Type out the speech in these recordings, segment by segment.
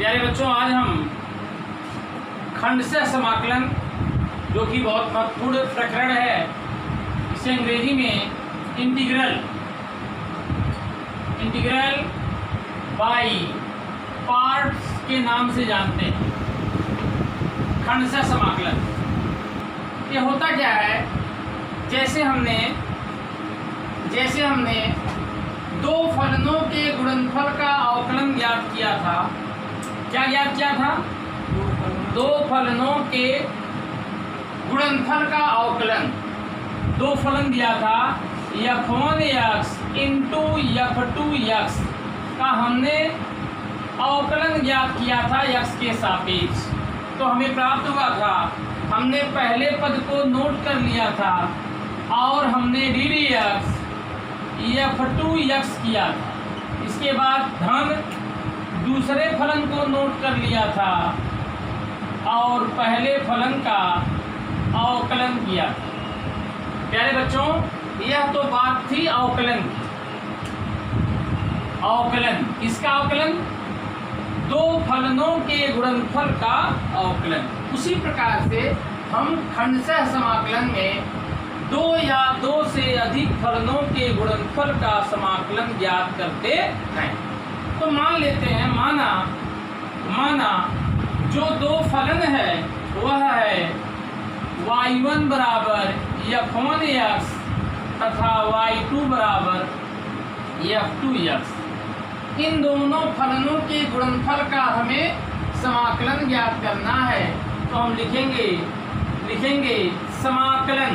प्यारे बच्चों, आज हम खंडशः समाकलन, जो कि बहुत महत्वपूर्ण प्रकरण है, इसे अंग्रेजी में इंटीग्रल बाय पार्ट्स के नाम से जानते हैं। खंडशः समाकलन ये होता क्या है? जैसे हमने दो फलनों के गुणनफल का अवकलन ज्ञात किया था। क्या ज्ञात किया था? दो फलनों के गुणनफल का अवकलन। दो फलन दिया था f1x इंटू f2x का हमने अवकलन ज्ञात किया था x के सापेक्ष। तो हमें प्राप्त हुआ था, हमने पहले पद को नोट कर लिया था और हमने ddx f2x किया था। इसके बाद धन दूसरे फलन को नोट कर लिया था और पहले फलन का अवकलन किया था। प्यारे बच्चों, यह तो बात थी अवकलन की। अवकलन किसका अवकलन? दो फलनों के गुणनफल का अवकलन। उसी प्रकार से हम खंडशः समाकलन में दो या दो से अधिक फलनों के गुणनफल का समाकलन ज्ञात करते हैं। तो मान लेते हैं, माना जो दो फलन है वह है y1 बराबर f1x तथा y2 बराबर f2x। इन दोनों फलनों के गुणनफल का हमें समाकलन ज्ञात करना है। तो हम लिखेंगे समाकलन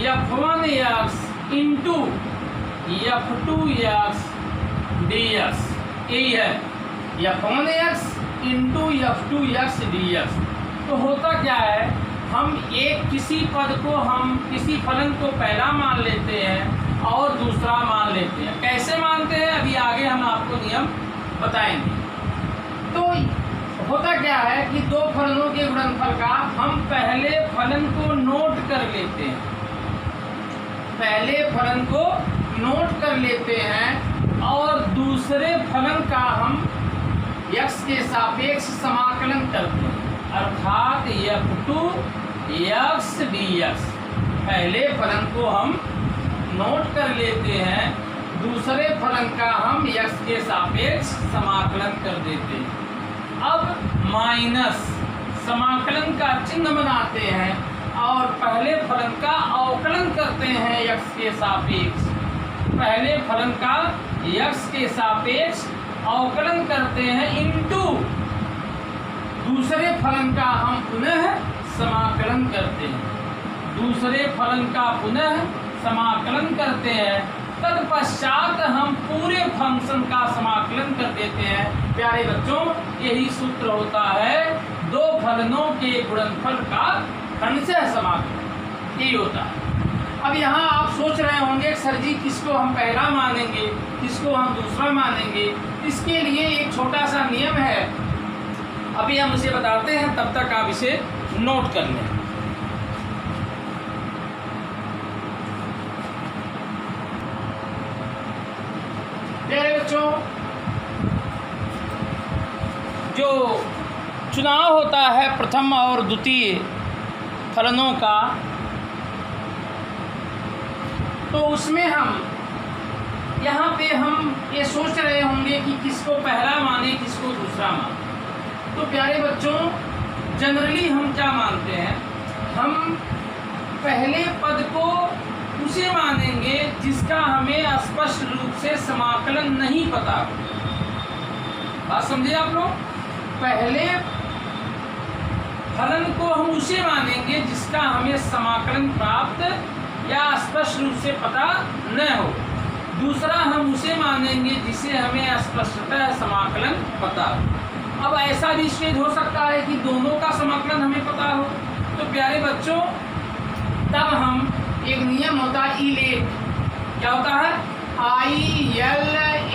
f1x इंटू f2x dx। यही है f1x इंटू f2x dx। तो होता क्या है, हम किसी फलन को पहला मान लेते हैं और दूसरा मान लेते हैं। कैसे मानते हैं अभी आगे हम आपको नियम बताएंगे। तो होता क्या है कि दो फलनों के गुणनफल का हम पहले फलन को नोट कर लेते हैं। पहले फलन को नोट कर लेते हैं और दूसरे फलन का हम x के सापेक्ष समाकलन करते हैं, अर्थात f2x dx। पहले फलन को हम नोट कर लेते हैं, दूसरे फलन का हम x के सापेक्ष समाकलन कर देते हैं। अब माइनस समाकलन का चिन्ह बनाते हैं और पहले फलन का अवकलन करते हैं x के सापेक्ष। पहले फलन का x के सापेक्ष अवकलन करते हैं इंटू दूसरे फलन का हम पुनः समाकलन करते हैं। दूसरे फलन का पुनः समाकलन करते हैं, तत्पश्चात हम पूरे फंक्शन का समाकलन कर देते हैं। प्यारे बच्चों, यही सूत्र होता है दो फलनों के गुणनफल का खंडशः समाकलन। यही होता है। अब यहाँ आप सोच रहे होंगे सर जी, किसको हम पहला मानेंगे, किसको हम दूसरा मानेंगे? इसके लिए एक छोटा सा नियम है, अभी हम उसे बताते हैं, तब तक आप इसे नोट कर लें। प्यारे बच्चों, जो चुनाव होता है प्रथम और द्वितीय फलनों का, तो उसमें हम यहाँ पे हम ये सोच रहे होंगे कि किसको पहला माने, किसको दूसरा माने। तो प्यारे बच्चों, जनरली हम क्या मानते हैं, हम पहले पद को उसे मानेंगे जिसका हमें स्पष्ट रूप से समाकलन नहीं पता। बात समझे आप लोग? पहले फलन को हम उसे मानेंगे जिसका हमें समाकलन प्राप्त या स्पष्ट रूप से पता न हो। दूसरा हम उसे मानेंगे जिसे हमें स्पष्टतः समाकलन पता हो। अब ऐसा भी स्टेज हो सकता है कि दोनों का समाकलन हमें पता हो। तो प्यारे बच्चों, तब हम एक नियम होता है ILATE। क्या होता है? ILATE।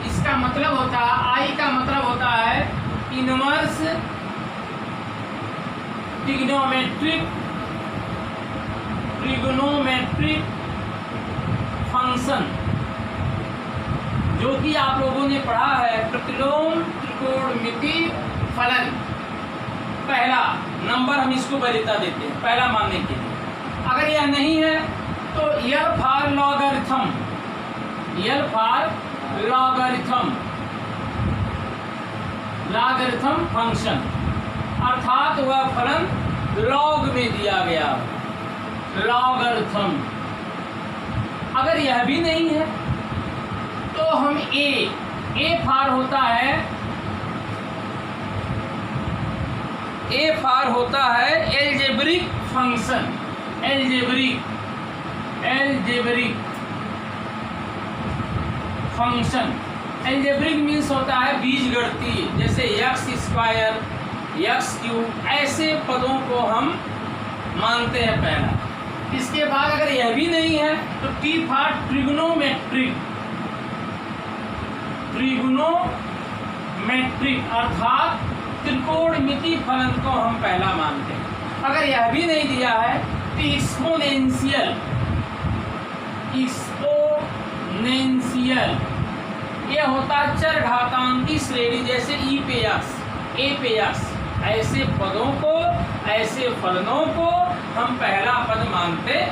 इसका मतलब होता है, I का मतलब होता है इनवर्स ट्रिग्नोमेट्रिक फंक्शन। जो कि आप लोगों ने पढ़ा है प्रतिलोम त्रिकोणमिति फलन। पहला नंबर हम इसको वरीयता देते हैं पहला मानने के लिए। अगर यह नहीं है तो L for logarithm, L for logarithm, logarithm function, अर्थात वह फलन लॉग में दिया गया, लॉगरिथम। अगर यह भी नहीं है तो हम ए फॉर होता है, ए फॉर होता है algebraic function, algebraic function. Algebraic means होता है बीजगणितीय, जैसे एक्स स्क्वायर, एक्स क्यूब, ऐसे पदों को हम मानते हैं पहला। इसके बाद अगर यह भी नहीं है तो टी फॉर ट्रिग्नोमेट्रिक, ट्रिग्नोमेट्रिक अर्थात त्रिकोणमिति फलन को हम पहला मानते हैं। अगर यह भी नहीं दिया है तो एक्सपोनेंशियल, एक्सपोनेंशियल यह होता है चरघातांकी श्रेणी, जैसे ई पे एक्स, ए पे एक्स, ऐसे पदों को, ऐसे फलनों को हम पहला पद मानते हैं।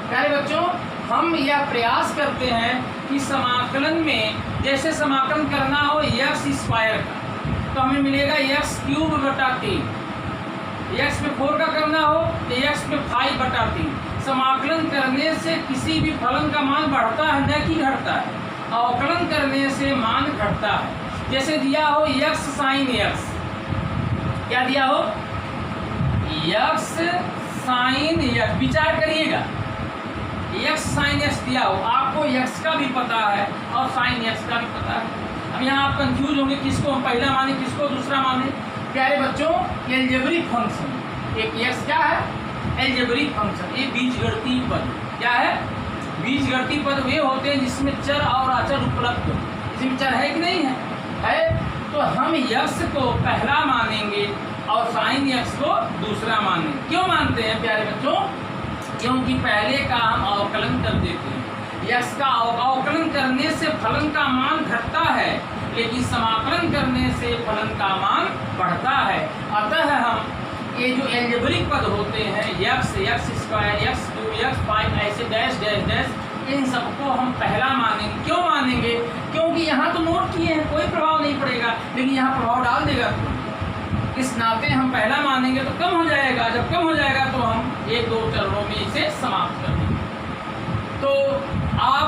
प्यारे बच्चों, हम यह प्रयास करते हैं कि समाकलन में, जैसे समाकलन करना हो एक्स स्क्वायर का तो हमें मिलेगा एक्स क्यूब बटा 3, एक्स पे 4 का करना हो तो एक्स पे 5 बटा 3। समाकलन करने से किसी भी फलन का मान बढ़ता है न कि घटता है, अवकलन करने से मान घटता है। जैसे दिया हो एक्स साइन एक्स, क्या दिया हो एक्स साइन एक्स, विचार करिएगा, एक्स साइन एक्स दिया हो, आपको एक्स का भी पता है और साइन एक्स का भी पता है। अब यहाँ आप कंफ्यूज होंगे किसको हम पहला माने किसको दूसरा माने। प्यारे बच्चों, एल्जेब्रिक फंक्शन, एक एक्स क्या है एल्जेब्रिक फंक्शन, ये बीजगणितीय पद। क्या है बीजगणितीय पद वे होते हैं जिसमें चर और अचर उपलब्ध हो। इसमें चर है कि नहीं है तो हम एक्स को पहला मानेंगे और साइन एक्स को दूसरा मानेंगे। क्यों मानते हैं प्यारे बच्चों? क्योंकि पहले का हम अवकलन कर देते हैं, एक्स का अवकलन करने से फलन का मान घटता है, लेकिन समाकलन करने से फलन का मान बढ़ता है। अतः हम ये जो एल्जेब्रिक पद होते हैं x, x square, x cube, x 5, ऐसे डैश डैश डैश, इन सबको हम पहला मानेंगे। क्यों मानेंगे? क्योंकि यहाँ तो नोट किए हैं, कोई प्रभाव नहीं पड़ेगा, लेकिन यहाँ प्रभाव डाल देगा। इस नाते हम पहला मानेंगे तो कम हो जाएगा, जब कम हो जाएगा तो हम 1-2 चरणों में इसे समाप्त कर देंगे। तो आप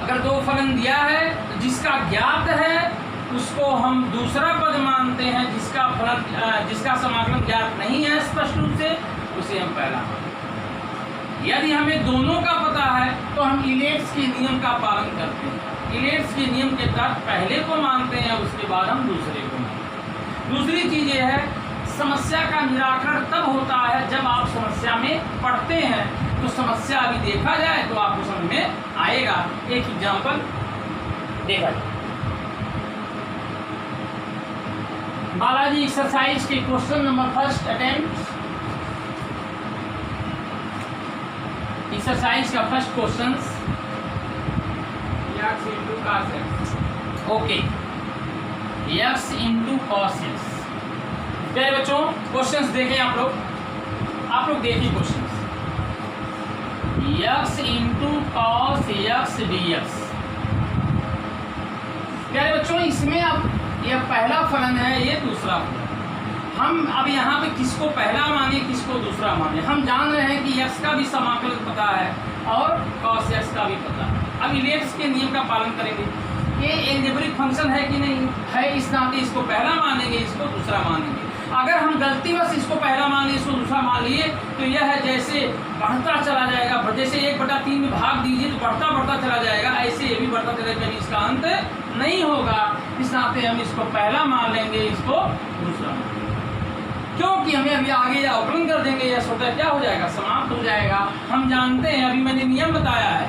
अगर 2 फलन दिया है तो जिसका ज्ञात है उसको हम दूसरा पद मानते हैं, जिसका फलन जिसका समाकलन ज्ञात नहीं है स्पष्ट रूप से, उसे हम पहला मानते हैं। यदि हमें दोनों का पता है तो हम इलेट्स के नियम का पालन करते हैं। इलेट्स के नियम के तहत पहले को मानते हैं, उसके बाद हम दूसरे को मानते हैं। दूसरी चीज़ ये है, समस्या का निराकरण तब होता है जब आप समस्या में पढ़ते हैं। तो समस्या अभी देखा जाए तो आपको समझ में आएगा। एक एग्जाम्पल देखा जाए, बालाजी एक्सरसाइज के question number first attempt, exercise का first question, x into cos x. Okay, x into cos x. प्यारे बच्चों, क्वेश्चंस देखें आप लोग देखिए questions. X into cos x D x. प्यारे बच्चों, इसमें अब यह पहला फलन है, ये दूसरा फलन। हम अब यहाँ पे किसको पहला माने किसको दूसरा माने? हम जान रहे हैं कि एक्स का भी समाकलन पता है और कॉस एक्स का भी पता है। अब इलेट्स के नियम का पालन करेंगे। ये एल्जेब्रिक फंक्शन है कि नहीं है, इस नाते इसको पहला मानेंगे, इसको दूसरा मानेंगे। अगर हम गलती बस इसको पहला मान लिए, इसको दूसरा मान लिए, तो यह है जैसे बढ़ता चला जाएगा। जैसे 1/3 में भाग दीजिए तो बढ़ता चला जाएगा, ऐसे ये भी बढ़ता चला जाएगा, इसका अंत नहीं होगा। इस नाते हम इसको पहला मान लेंगे, इसको दूसरा मान लेंगे, क्योंकि हमें अभी आगे अवकलन कर देंगे, यह स्वतः क्या हो जाएगा, समाप्त हो जाएगा। हम जानते हैं, अभी मैंने नियम बताया है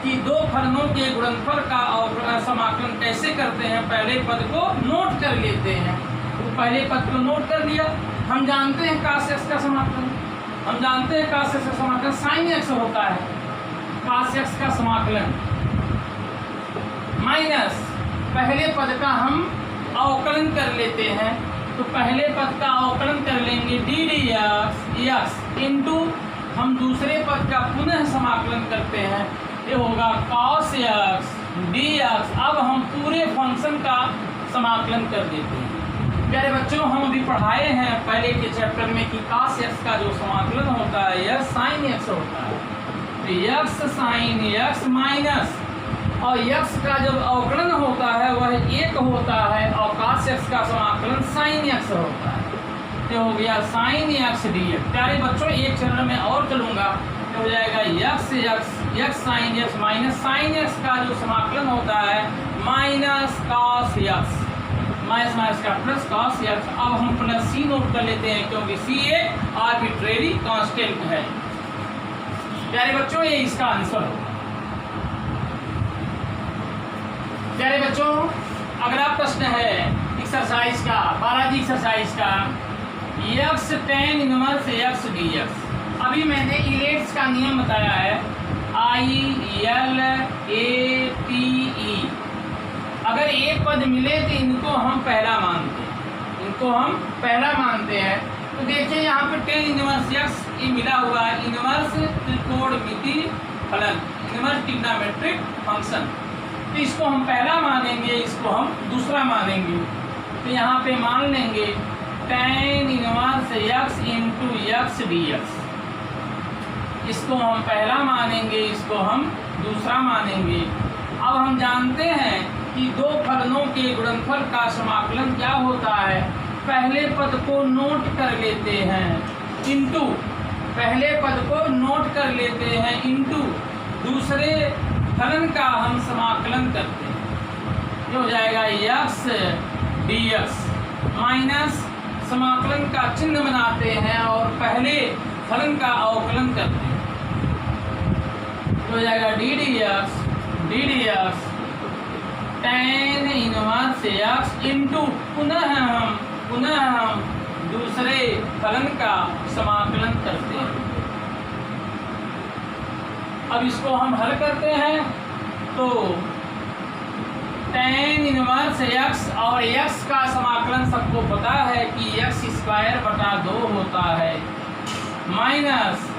कि 2 फलनों के गुणनफल का समाकलन कैसे करते हैं। पहले पद को नोट कर लेते हैं, पहले पद को नोट कर लिया। हम जानते हैं cos x का समाकलन, हम जानते हैं cos x का समाकलन sin x होता है। cos x का समाकलन माइनस पहले पद का हम अवकलन कर लेते हैं, तो पहले पद का अवकलन कर लेंगे डी डी एक्स इंटू हम दूसरे पद का पुनः समाकलन करते हैं, ये होगा cos x dx। अब हम पूरे फंक्शन का समाकलन कर देते हैं। प्यारे बच्चों, हम अभी पढ़ाए हैं पहले के चैप्टर में कि cos x का जो समाकलन होता है यह sin x होता है, तो x sin x माइनस और x का जब अवकलन होता है वह 1 होता है और cos x का समाकलन sin x होता है, तो हो गया sin x dx। प्यारे बच्चों, एक चरण में और चलूंगा तो हो जाएगा x sin x minus sin x का जो समाकलन होता है minus cos x, minus minus का प्लस cos x। अब हम प्लस c नोट कर लेते हैं क्योंकि c एक आर्बिट्रेरी कांस्टेंट है। प्यारे बच्चों, ये इसका आंसर होगा। प्यारे बच्चों, अगला प्रश्न है एक्सरसाइज का 12 जी एक्सरसाइज का x tan inverse x dx। अभी मैंने इलेट्स का नियम बताया है ILATE। अगर एक पद मिले तो इनको हम पहला मानते हैं, तो देखिए यहाँ पे tan इनवर्स x ये मिला हुआ है, इनवर्स त्रिकोणमिति फलन, इनवर्स ट्रिग्नोमेट्रिक फंक्शन, तो इसको हम पहला मानेंगे, इसको हम दूसरा मानेंगे। तो यहाँ पे मान लेंगे tan inverse x into x dx, इसको हम पहला मानेंगे, इसको हम दूसरा मानेंगे। अब हम जानते हैं कि दो फलनों के गुणनफल का समाकलन क्या होता है, पहले पद को नोट कर लेते हैं इंटू, पहले पद को नोट कर लेते हैं इंटू दूसरे फलन का हम समाकलन करते हैं, ये हो जाएगा x dx माइनस समाकलन का चिन्ह बनाते हैं और पहले फलन का अवकलन करते हैं, हो जाएगा D D x tan inverse x into पुनः हम दूसरे फलन का समाकलन करते हैं। अब इसको हम हल करते हैं तो tan इनवर्स x और x का समाकलन सबको पता है कि x² 2 होता है, माइनस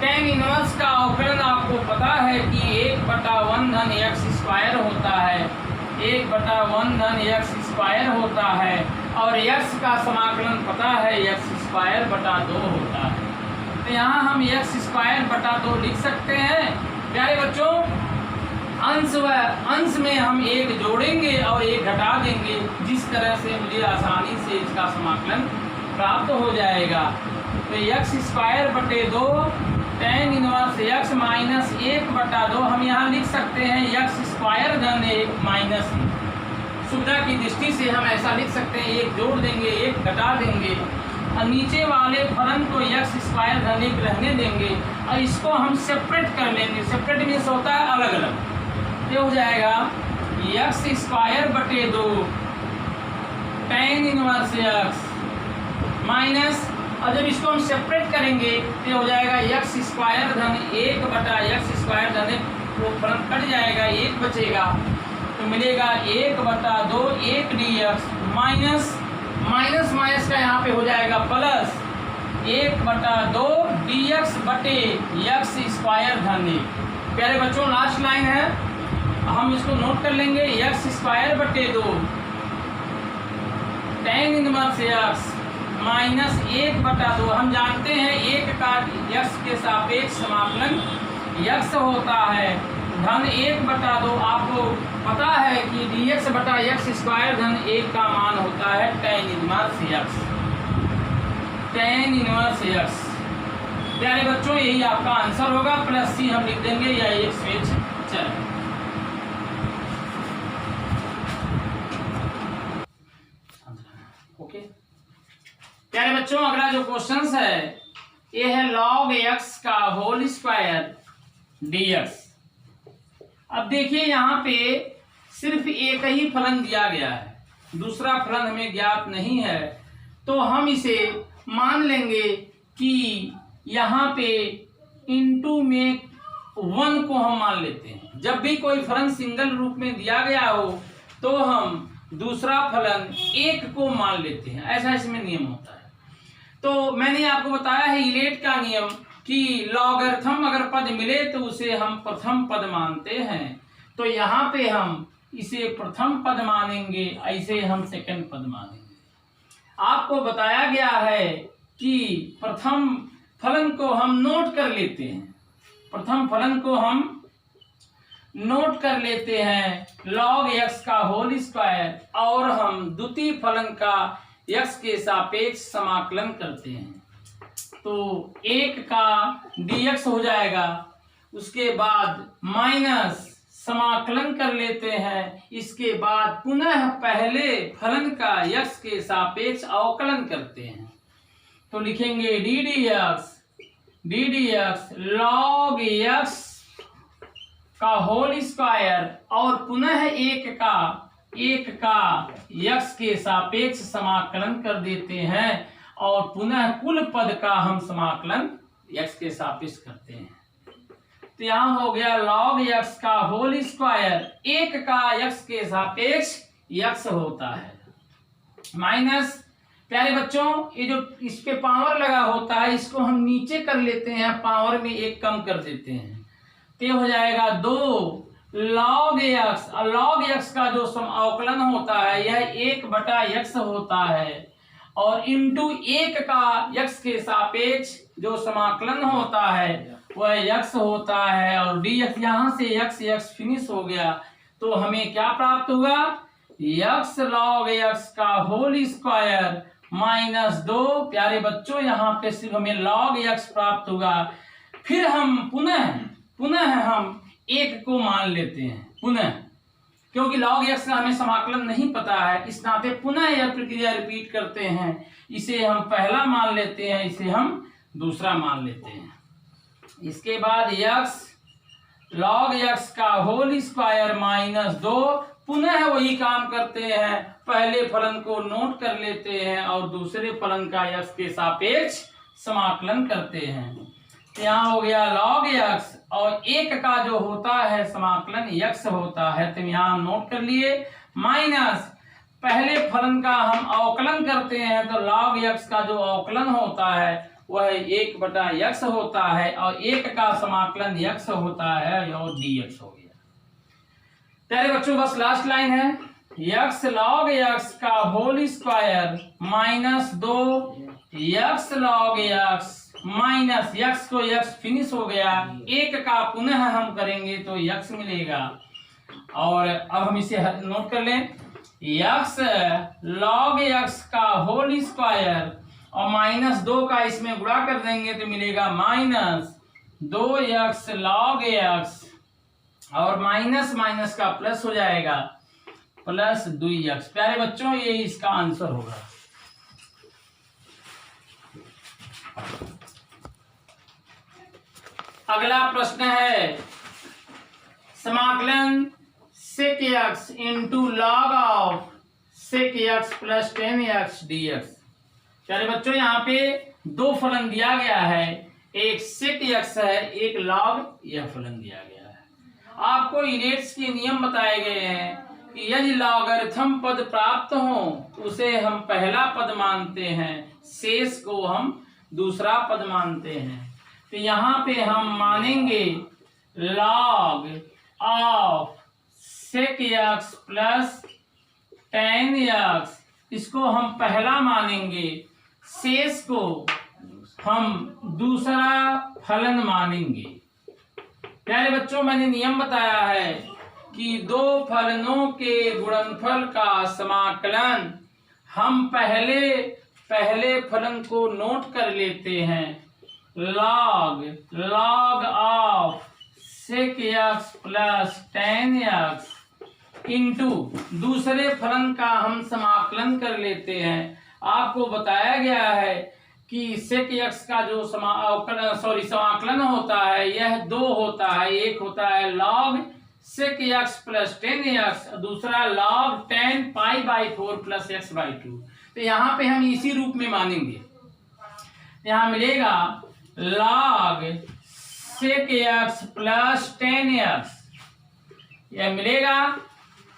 tan इनवर्स का अवकलन आपको पता है कि 1/1 धन x² होता है, 1/1 धन x² होता है और x का समाकलन पता है x² 2 होता है, तो यहाँ हम x² 2 लिख सकते हैं। प्यारे बच्चों, अंश में हम 1 जोड़ेंगे और 1 घटा देंगे, जिस तरह से मुझे आसानी से इसका समाकलन प्राप्त हो जाएगा। तो x² 2 tan inverse x minus 1/2 हम यहाँ लिख सकते हैं x² धन 1 माइनस, सुविधा की दृष्टि से हम ऐसा लिख सकते हैं, 1 जोड़ देंगे 1 घटा देंगे और नीचे वाले फलन को x² धन 1 रहने देंगे और इसको हम सेपरेट कर लेंगे। सेपरेट मीन्स होता है अलग अलग, ये हो जाएगा x² 2 tan inverse x minus, और जब इसको हम सेपरेट करेंगे तो हो जाएगा x² धन 1/x² धन 1, वो फलन कट जाएगा, 1 बचेगा तो मिलेगा 1/2 1 dx माइनस माइनस का यहाँ पे हो जाएगा प्लस 1/2 dx बटे x² धन 1। प्यारे बच्चों, लास्ट लाइन है, हम इसको नोट कर लेंगे x² 2 tan inverse x minus 1/2। हम जानते हैं 1 का x के सापेक्ष समाकलन x होता है, धन 1/2 आपको पता है कि dx बटा x² धन 1 का मान होता है tan इनवर्स x। प्यारे बच्चों, यही आपका आंसर होगा, प्लस c हम लिख देंगे या एक स्वेच चल। ओके प्यारे बच्चों, अगला जो क्वेश्चन है ये है log x का होल स्क्वायर dx। अब देखिए यहाँ पे सिर्फ एक ही फलन दिया गया है, दूसरा फलन हमें ज्ञात नहीं है, तो हम इसे मान लेंगे कि यहाँ पे इनटू में 1 को हम मान लेते हैं, जब भी कोई फलन सिंगल रूप में दिया गया हो तो हम दूसरा फलन 1 को मान लेते हैं, ऐसा इसमें नियम होता है। तो मैंने आपको बताया है ईलेट का नियम कि लॉगरिथम अगर पद मिले तो उसे हम प्रथम पद मानते हैं। तो यहाँ पे हम इसे प्रथम पद मानेंगे, ऐसे हम सेकंड पद मानेंगे। आपको बताया गया है कि प्रथम फलन को हम नोट कर लेते हैं, प्रथम फलन को हम नोट कर लेते हैं log x का होल स्क्वायर, और हम द्वितीय फलन का x के सापेक्ष समाकलन करते हैं। तो 1 का dx हो जाएगा, उसके बाद माइनस समाकलन कर लेते हैं, इसके बाद पुनः पहले फलन का x के सापेक्ष अवकलन करते हैं। तो लिखेंगे ddx log x का होल स्क्वायर और पुनः 1 का x के सापेक्ष समाकलन कर देते हैं, और पुनः कुल पद का हम समाकलन x के सापेक्ष करते हैं। तो यहाँ हो गया log x का होल स्क्वायर, 1 का x के सापेक्ष x होता है, माइनस प्यारे बच्चों ये जो इस पे पावर लगा होता है इसको हम नीचे कर लेते हैं, पावर में 1 कम कर देते हैं। तो हो जाएगा 2 log x, log x का जो अवकलन होता है यह 1/x होता है, और इंटू 1 का x के सापेक्ष जो समाकलन होता है वह x होता है, और dx यहाँ से x फिनिश हो गया। तो हमें क्या प्राप्त होगा, x log x का होल स्क्वायर माइनस 2। प्यारे बच्चों यहाँ पे सिर्फ हमें log x प्राप्त होगा। फिर हम पुनः हम 1 को मान लेते हैं, पुनः, क्योंकि log x का हमें समाकलन नहीं पता है, इस नाते पुनः यह प्रक्रिया रिपीट करते हैं। इसे हम पहला मान लेते हैं, इसे हम दूसरा मान लेते हैं। इसके बाद x log x का होल स्क्वायर माइनस 2, पुनः वही काम करते हैं, पहले फलन को नोट कर लेते हैं और दूसरे फलन का x के सापेक्ष समाकलन करते हैं। यहाँ हो गया log x, और 1 का जो होता है समाकलन x होता है, तो यहाँ नोट कर लिए, माइनस पहले फलन का हम अवकलन करते हैं, तो log x का जो अवकलन होता है वह 1/x होता है, और 1 का समाकलन x होता है, और dx हो गया। प्यारे बच्चों बस लास्ट लाइन है, x log x का whole square minus 2 x log x minus x को x फिनिश हो गया, 1 का पुनः हम करेंगे तो x मिलेगा। और अब हम इसे नोट कर लें, x log x का होल स्क्वायर और माइनस 2 का इसमें गुणा कर देंगे तो मिलेगा माइनस 2x log x, और माइनस माइनस का प्लस हो जाएगा, प्लस 2x। प्यारे बच्चों ये इसका आंसर होगा। अगला प्रश्न है समाकलन sec x into log of sec x plus 10x dx। प्यारे बच्चों यहाँ पे 2 फलन दिया गया है, एक sec x है, एक log यह फलन दिया गया है। आपको यूनिट्स के नियम बताए गए हैं कि यदि लॉगरिथम पद प्राप्त हो उसे हम पहला पद मानते हैं, शेष को हम दूसरा पद मानते हैं। तो यहाँ पे हम मानेंगे log of sec x plus 10x, इसको हम पहला मानेंगे, शेष को हम दूसरा फलन मानेंगे। प्यारे बच्चों मैंने नियम बताया है कि 2 फलनों के गुणनफल का समाकलन हम पहले फलन को नोट कर लेते हैं, log of sec x plus 10x into दूसरे फलन का हम समाकलन कर लेते हैं। आपको बताया गया है कि sec x का जो समाकलन होता है यह 2 होता है, एक होता है log sec x plus 10x, दूसरा log 10 π/4 प्लस x/2। तो यहाँ पे हम इसी रूप में मानेंगे, यहाँ मिलेगा log sec x plus 10x यह मिलेगा।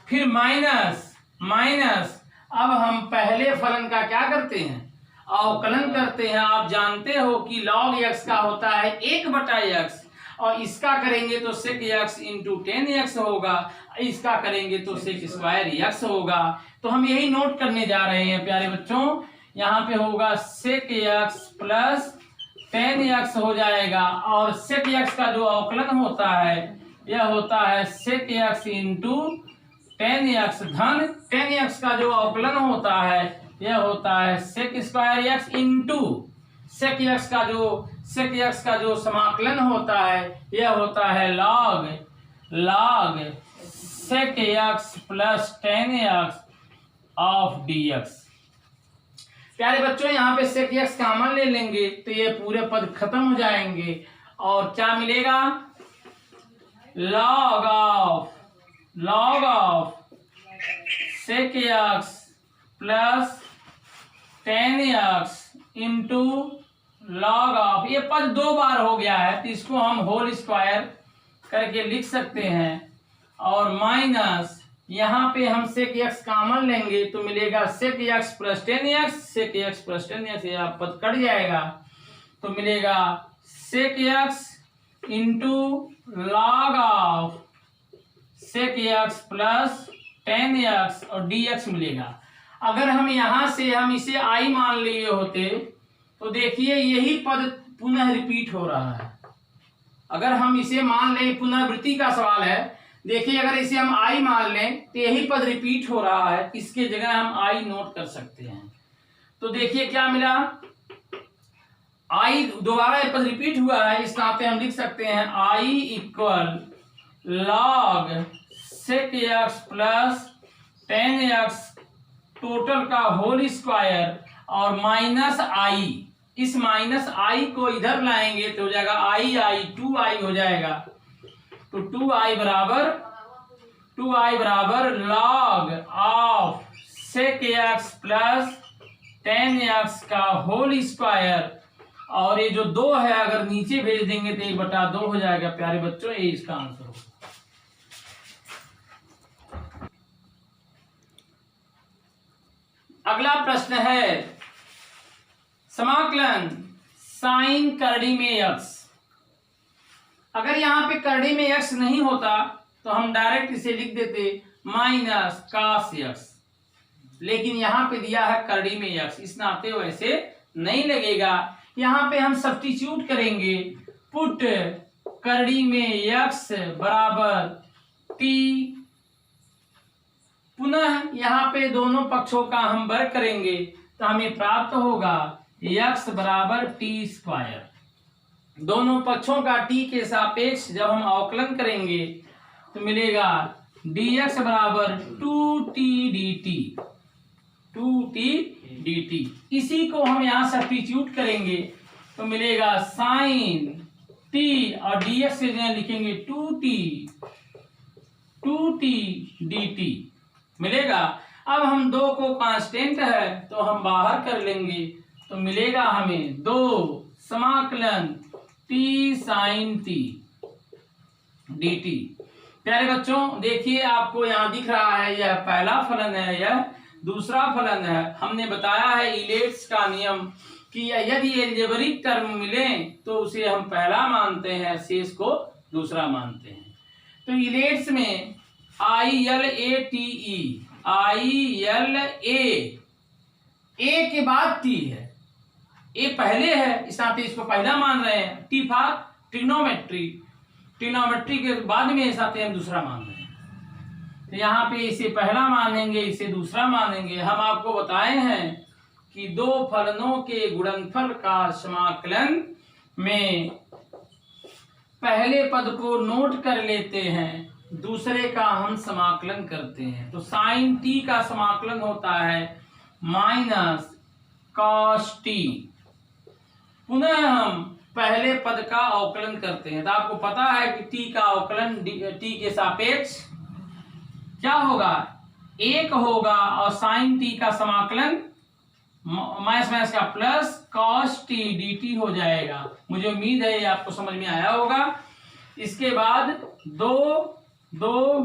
फिर माइनस माइनस, अब हम पहले फलन का क्या करते हैं, अवकलन करते हैं। आप जानते हो कि log x का होता है 1/x, और इसका करेंगे तो sec x इंटू 10x होगा, इसका करेंगे तो sec स्क्वायर x होगा। तो हम यही नोट करने जा रहे हैं प्यारे बच्चों। यहाँ पे होगा sec x प्लस 10x हो जाएगा, और sec x का जो अवकलन होता है यह होता है sec x इंटू 10x धन 10x का जो अवकलन होता है यह होता है sec square x into sec x का जो समाकलन होता है यह होता है log sec x plus 10x of dx। प्यारे बच्चों यहाँ पे sec x कॉमन ले लेंगे तो ये पूरे पद खत्म हो जाएंगे, और क्या मिलेगा, log of sec x plus 10x into log of, ये पद 2 बार हो गया है तो इसको हम होल स्क्वायर करके लिख सकते हैं, और माइनस यहाँ पे हम sec x कॉमन लेंगे तो मिलेगा sec x plus 10x, sec x plus 10x, ये पद कट जाएगा तो मिलेगा sec x into log of sec x plus 10x और dx मिलेगा। अगर हम यहाँ से हम इसे i मान लिए होते तो देखिए यही पद पुनः रिपीट हो रहा है। अगर हम इसे मान लें, पुनरावृत्ति का सवाल है, देखिए अगर इसे हम i मान लें तो यही पद रिपीट हो रहा है, इसके जगह हम i नोट कर सकते हैं। तो देखिए क्या मिला, i दोबारा ये पद रिपीट हुआ है, इस नाते हम लिख सकते हैं i equal log sec x plus 10x total का होल स्क्वायर और माइनस i, इस माइनस i को इधर लाएंगे तो हो जाएगा i 2i हो जाएगा, तो 2i बराबर log of sec x plus 10x का होल स्क्वायर, और ये जो 2 है अगर नीचे भेज देंगे तो 1/2 हो जाएगा। प्यारे बच्चों ये इसका आंसर होगा। अगला प्रश्न है समाकलन साइन करड़ी में x। अगर यहाँ पे करड़ी में x नहीं होता तो हम डायरेक्ट इसे लिख देते माइनस cos x, लेकिन यहाँ पे दिया है करड़ी में x, इस नाते वैसे नहीं लगेगा। यहाँ पे हम सब्स्टिट्यूट करेंगे, पुट करड़ी में x बराबर t, पुनः यहाँ पे दोनों पक्षों का हम वर्ग करेंगे तो हमें प्राप्त होगा x बराबर t स्क्वायर। दोनों पक्षों का t के सापेक्ष जब हम अवकलन करेंगे तो मिलेगा dx बराबर 2t dt। इसी को हम यहाँ सब्स्टिट्यूट करेंगे तो मिलेगा साइन t और dx से लिखेंगे 2t dt मिलेगा। अब हम 2 को कांस्टेंट है तो हम बाहर कर लेंगे तो मिलेगा हमें 2 समाकलन t साइन t dt। प्यारे बच्चों देखिए आपको यहाँ दिख रहा है यह पहला फलन है, यह दूसरा फलन है। हमने बताया है इलेट्स का नियम कि यदि एल्जेब्रिक टर्म मिले तो उसे हम पहला मानते हैं, शेष को दूसरा मानते हैं। तो इलेट्स में ए के बाद टी है, ए पहले है इस नाते इसको पहला मान रहे हैं। टी फॉर ट्रिग्नोमेट्री के बाद में इस नाते हम दूसरा मान रहे हैं। तो यहाँ पे इसे पहला मानेंगे, इसे दूसरा मानेंगे। हम आपको बताए हैं कि 2 फलनों के गुणनफल का समाकलन में पहले पद को नोट कर लेते हैं, दूसरे का हम समाकलन करते हैं। तो साइन टी का समाकलन होता है माइनस कॉस टी, पुनः हम पहले पद का अवकलन करते हैं। तो आपको पता है कि टी का अवकलन टी के सापेक्ष क्या होगा, 1 होगा, और साइन टी का समाकलन माइनस का प्लस कॉस टी dt हो जाएगा। मुझे उम्मीद है ये आपको समझ में आया होगा। इसके बाद 2 2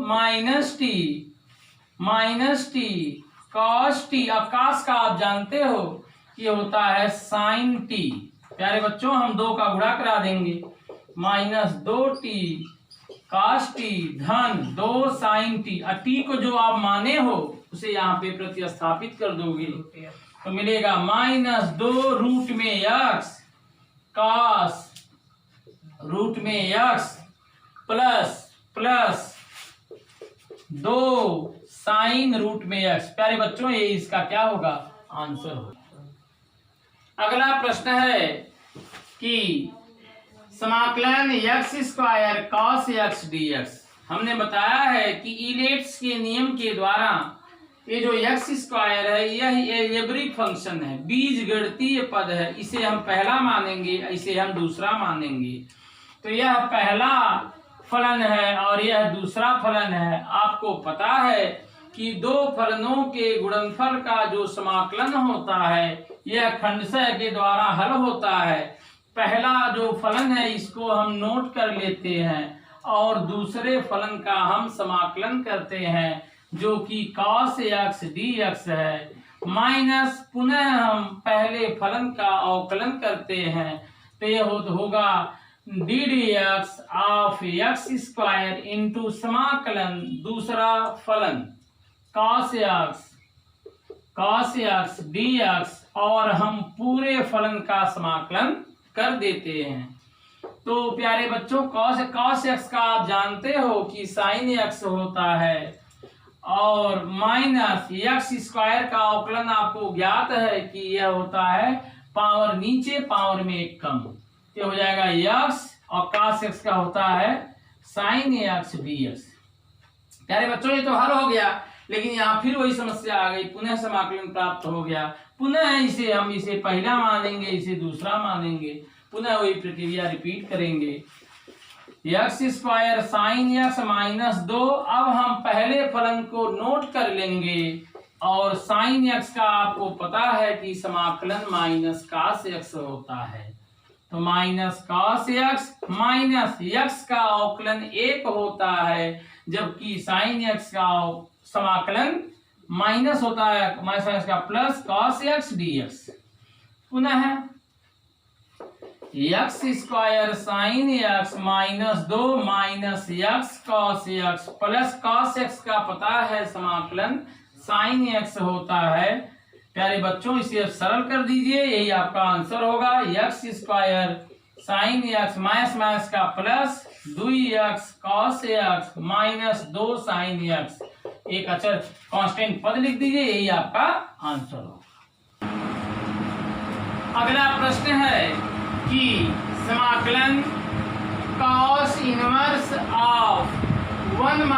माइनस टी कॉस टी। अब कॉस का आप जानते हो कि होता है साइन टी। प्यारे बच्चों हम 2 का गुणा करा देंगे, -2t कॉस टी धन 2 साइन टी। टी को जो आप माने हो उसे यहाँ पे प्रतिस्थापित कर दोगे तो मिलेगा -2 रूट में x कॉस रूट में x प्लस 2 साइन रूट में x। प्यारे बच्चों ये इसका क्या होगा, आंसर होगा। अगला प्रश्न है कि समाकलन x² cos x dx। हमने बताया है कि ईलेट्स के नियम के द्वारा ये जो x² है यह एलजेब्रिक फंक्शन है, बीजगणितीय पद है। इसे हम पहला मानेंगे, इसे हम दूसरा मानेंगे। तो यह पहला फलन है और यह दूसरा फलन है। आपको पता है कि 2 फलनों के गुणनफल का जो समाकलन होता है यह खंडशः के द्वारा हल होता है। पहला जो फलन है इसको हम नोट कर लेते हैं और दूसरे फलन का हम समाकलन करते हैं जो कि cos x dx है, माइनस पुनः हम पहले फलन का अवकलन करते हैं तो यह होगा ddx ऑफ x² इंटू समाकलन दूसरा फलन cos x dx और हम पूरे फलन का समाकलन कर देते हैं। तो प्यारे बच्चों cos x का आप जानते हो कि sin x होता है और माइनस x² का अवकलन आपको ज्ञात है कि यह होता है पावर नीचे पावर में 1 कम। ये हो जाएगा x और cos x का होता है sin x dx। प्यारे बच्चों ये तो हल हो गया, लेकिन यहाँ फिर वही समस्या आ गई, पुनः समाकलन प्राप्त हो गया। पुनः इसे पहला मानेंगे, इसे दूसरा मानेंगे, पुनः वही प्रक्रिया रिपीट करेंगे। x² sin x -2। अब हम पहले फलन को नोट कर लेंगे और sin x का आपको पता है कि समाकलन -cos x होता है। तो -cos x माइनस x का अवकलन 1 होता है, जबकि sin x का समाकलन माइनस होता है -x का प्लस cos x dx। पुनः x² sin x -2 minus x cos x plus cos x का पता है समाकलन sin x होता है। प्यारे बच्चों इसे अब सरल कर दीजिए, यही आपका आंसर होगा। x² sin x माइनस का plus 2x cos x -2 sin x, एक अचर कांस्टेंट पद लिख दीजिए, यही आपका आंसर होगा। अगला प्रश्न है कि समाकलन cos इनवर्स ऑफ 1 -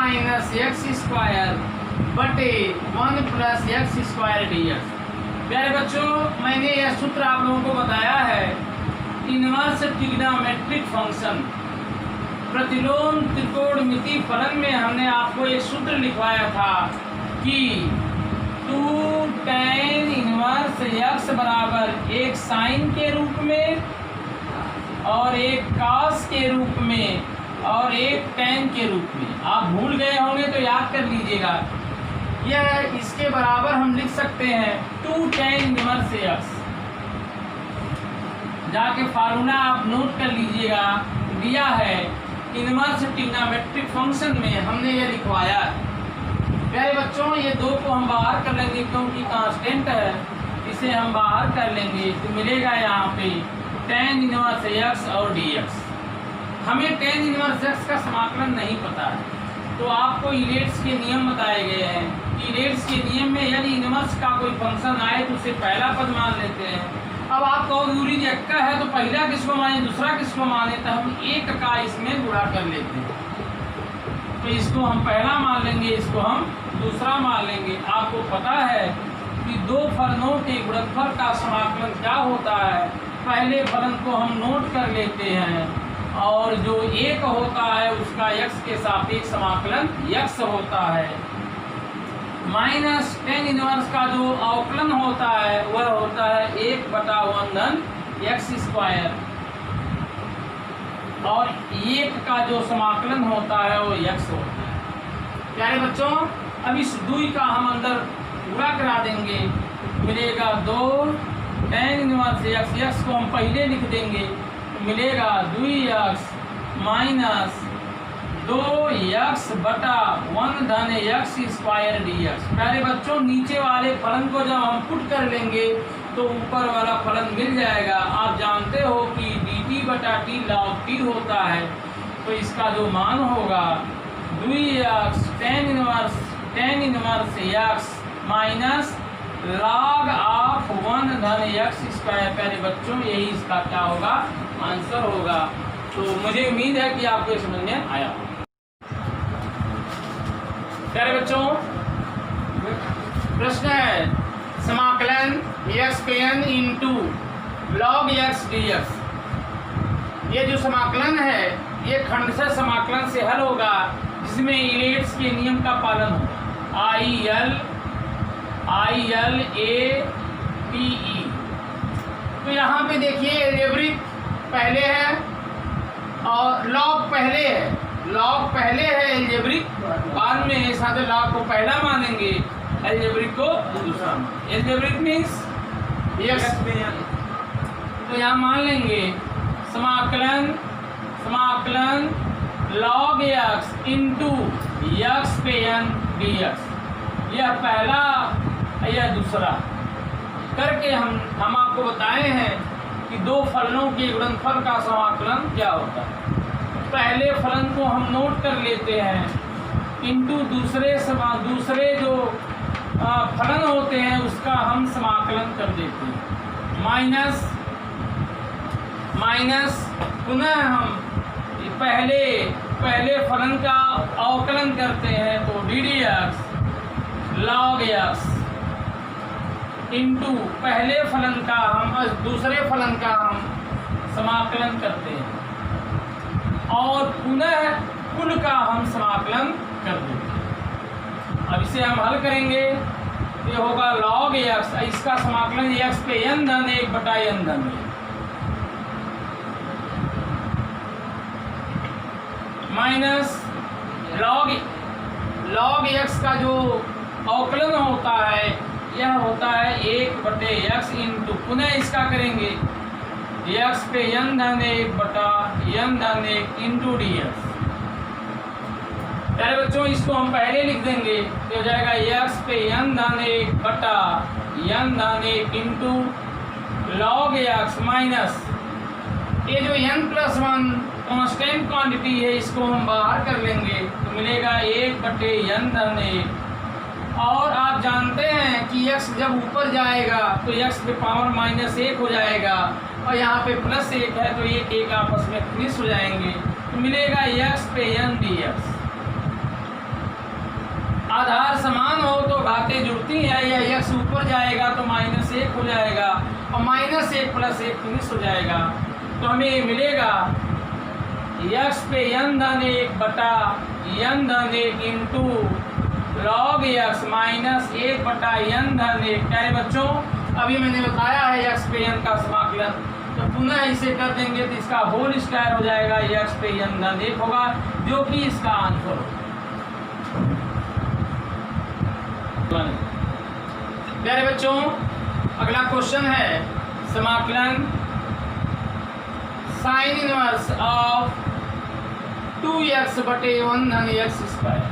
x² बटे 1 + x² dx। प्यारे बच्चों मैंने यह सूत्र आप लोगों को बताया है, इनवर्स ट्रिग्नोमेट्रिक फंक्शन प्रतिलोम त्रिकोणमिति फलन में हमने आपको एक सूत्र लिखवाया था कि 2 tan इनवर्स x बराबर एक साइन के रूप में और एक cos के रूप में और एक tan के रूप में। आप भूल गए होंगे तो याद कर लीजिएगा। यह इसके बराबर हम लिख सकते हैं 2 tan इनवर्स x। जाके फार्मूला आप नोट कर लीजिएगा, दिया है इनवर्स ट्रिग्नोमेट्रिक फंक्शन में हमने ये लिखवाया है। प्यारे बच्चों ये 2 को हम बाहर कर लेंगे क्योंकि कांस्टेंट है, इसे हम बाहर कर लेंगे तो मिलेगा यहाँ पे tan इनवर्स x और dx। हमें tan इनवर्स x का समाकलन नहीं पता है तो आपको ईलेट्स के नियम बताए गए हैं। ईलेट्स के नियम में यदि इनवर्स का कोई फंक्शन आए तो उसे पहला पद मान लेते हैं। अब आप कहो यूरी एक्का है तो पहला किसको माने दूसरा किसको माने, तो हम 1 का इसमें गुणा कर लेते हैं। तो इसको हम पहला मान लेंगे, इसको हम दूसरा मान लेंगे। आपको पता है कि 2 फलनों के गुणनफल का समाकलन क्या होता है, पहले फलन को हम नोट कर लेते हैं और जो 1 होता है उसका x के सापेक्ष समाकलन x होता है। माइनस tan इनवर्स का जो अवकलन होता है वह होता है 1/1 x² और 1 का जो समाकलन होता है वो x होता है। प्यारे बच्चों अब इस 2 का हम अंदर पूरा करा देंगे, मिलेगा 2 tan इनवर्स x, x को हम पहले लिख देंगे, मिलेगा 2x माइनस 2x बटा 1 धन x स्क्वायर dx। प्यारे बच्चों नीचे वाले फलन को जब हम पुट कर लेंगे तो ऊपर वाला फलन मिल जाएगा। आप जानते हो कि dt बटा t log t होता है, तो इसका जो मान होगा 2x tan inverse x minus log of 1 धन x स्क्वायर। प्यारे बच्चों यही इसका क्या होगा, आंसर होगा। तो मुझे उम्मीद है कि आपको समझ में आया। प्यारे बच्चों प्रश्न है समाकलन x n into log x dx। ये जो समाकलन है ये खंडशः समाकलन से हल होगा जिसमें इलेट्स के नियम का पालन होगा। IL ATE। तो यहाँ पे देखिए एल्जेब्रिक पहले है और लॉग पहले है एल्जेब्रिक बाद में है, साथ लॉग को पहला मानेंगे एल्जेब्रिक को दूसरा। एल्जेब्रिक मीन्स तो यहाँ मान लेंगे समाकलन log x इंटू x पे n dx। यह पहला या दूसरा करके हम आपको बताए हैं कि 2 फलनों के गुणनफल का समाकलन क्या होता है। पहले फलन को हम नोट कर लेते हैं इंटू दूसरे जो फलन होते हैं उसका हम समाकलन कर देते हैं, माइनस पुनः हम पहले फलन का अवकलन करते हैं तो ddx log x इंटू पहले फलन का हम दूसरे फलन का हम समाकलन करते हैं और पुनः कुल का हम समाकलन कर देते हैं। अब इसे हम हल करेंगे, ये होगा log x, इसका समाकलन x पे n धन 1 बटा n धन 1 माइनस log x का जो अवकलन होता है यह होता है 1 बटे x इंटू पुनः इसका करेंगे x पे n धन 1 बटा n धन 1 इंटू dx। प्यारे बच्चों इसको हम पहले लिख देंगे तो हो जाएगा x पे n धन 1 बटा n धन 1 इंटू log x माइनस ये जो n+1 कांस्टेंट क्वांटिटी है इसको हम बाहर कर लेंगे तो मिलेगा 1 बटे n धन 1। और आप जानते हैं कि x जब ऊपर जाएगा तो x पे पावर -1 हो जाएगा और यहाँ पे +1 है तो ये एक आपस में फिनिश हो जाएंगे तो मिलेगा x पे n dx। आधार समान हो तो घातें जुड़ती हैं, यह x ऊपर जाएगा तो -1 हो जाएगा और -1 + 1 फिनिश हो जाएगा तो हमें मिलेगा x पे n धन 1 बटा n धन 1 इंटू log x माइनस 1 बटा n धन 1। प्यारे बच्चों अभी मैंने बताया है x पे n का समाकलन, तो पुनः इसे कर देंगे तो इसका होल स्क्वायर हो जाएगा, x पे n धन 1 होगा जो कि इसका आंसर होगा। प्यारे बच्चों अगला क्वेश्चन है समाकलन साइन इनवर्स ऑफ 2x बटे 1 धन x स्क्वायर।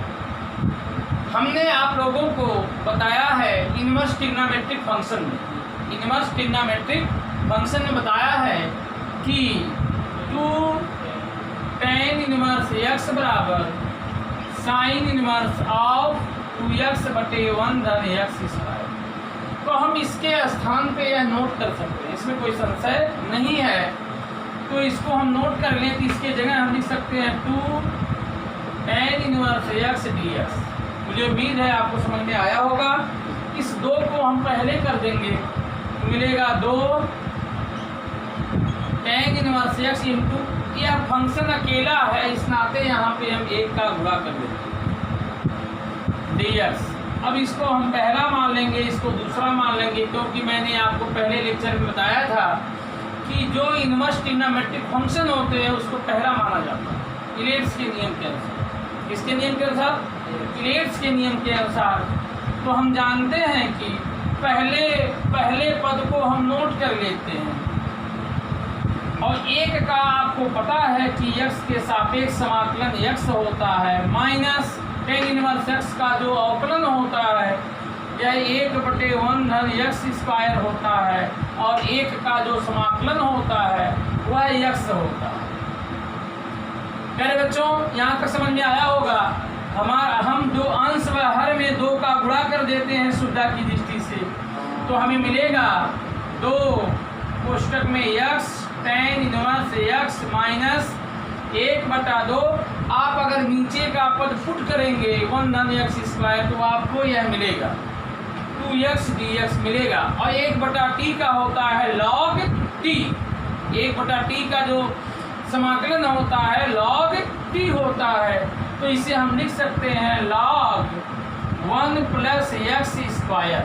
हमने आप लोगों को बताया है इनवर्स ट्रिग्नोमेट्रिक फंक्शन में बताया है कि 2 tan इनवर्स x बराबर साइन इनवर्स ऑफ 2x बटे 1 धन x स्क्वायर। तो हम इसके स्थान पे यह नोट कर सकते हैं, इसमें कोई संशय नहीं है। तो इसको हम नोट कर लें तो इसके जगह हम लिख सकते हैं 2 tan इनवर्स x dx। मुझे उम्मीद है आपको समझ में आया होगा। इस 2 को हम पहले कर देंगे तो मिलेगा 2 tan इनवर्स x इंटू यह फंक्शन अकेला है इस नाते यहाँ पे हम 1 का गुणा कर देंगे dx। अब इसको हम पहला मान लेंगे, इसको दूसरा मान लेंगे क्योंकि मैंने आपको पहले लेक्चर में बताया था कि जो इनवर्स ट्रिग्नोमेट्रिक फंक्शन होते हैं उसको पहला माना जाता है इलेट्स के नियम के अनुसार। किसके नियम के अनुसार? यूक्लिड्स के नियम के अनुसार, तो हम जानते हैं कि पहले पद को हम नोट कर लेते हैं, और एक का आपको पता है कि x के सापेक्ष समाकलन x होता है माइनस tan इनवर्स x का जो अवकलन होता है यह 1/1 धन x स्क्वायर होता है, और एक का जो समाकलन होता है वह x होता है। प्यारे बच्चों, यहाँ तक समझ में आया होगा। हम जो अंश व हर में 2 का गुणा कर देते हैं सुविधा की दृष्टि से, तो हमें मिलेगा 2 कोष्टक में x tan inverse x minus 1/2। आप अगर नीचे का पद फुट करेंगे 1 धन x स्क्वायर, तो आपको यह मिलेगा 2x dx मिलेगा, और 1/t का होता है log t। 1/t का जो समाकलन होता है log t होता है, तो इसे हम लिख सकते हैं log 1 plus x square.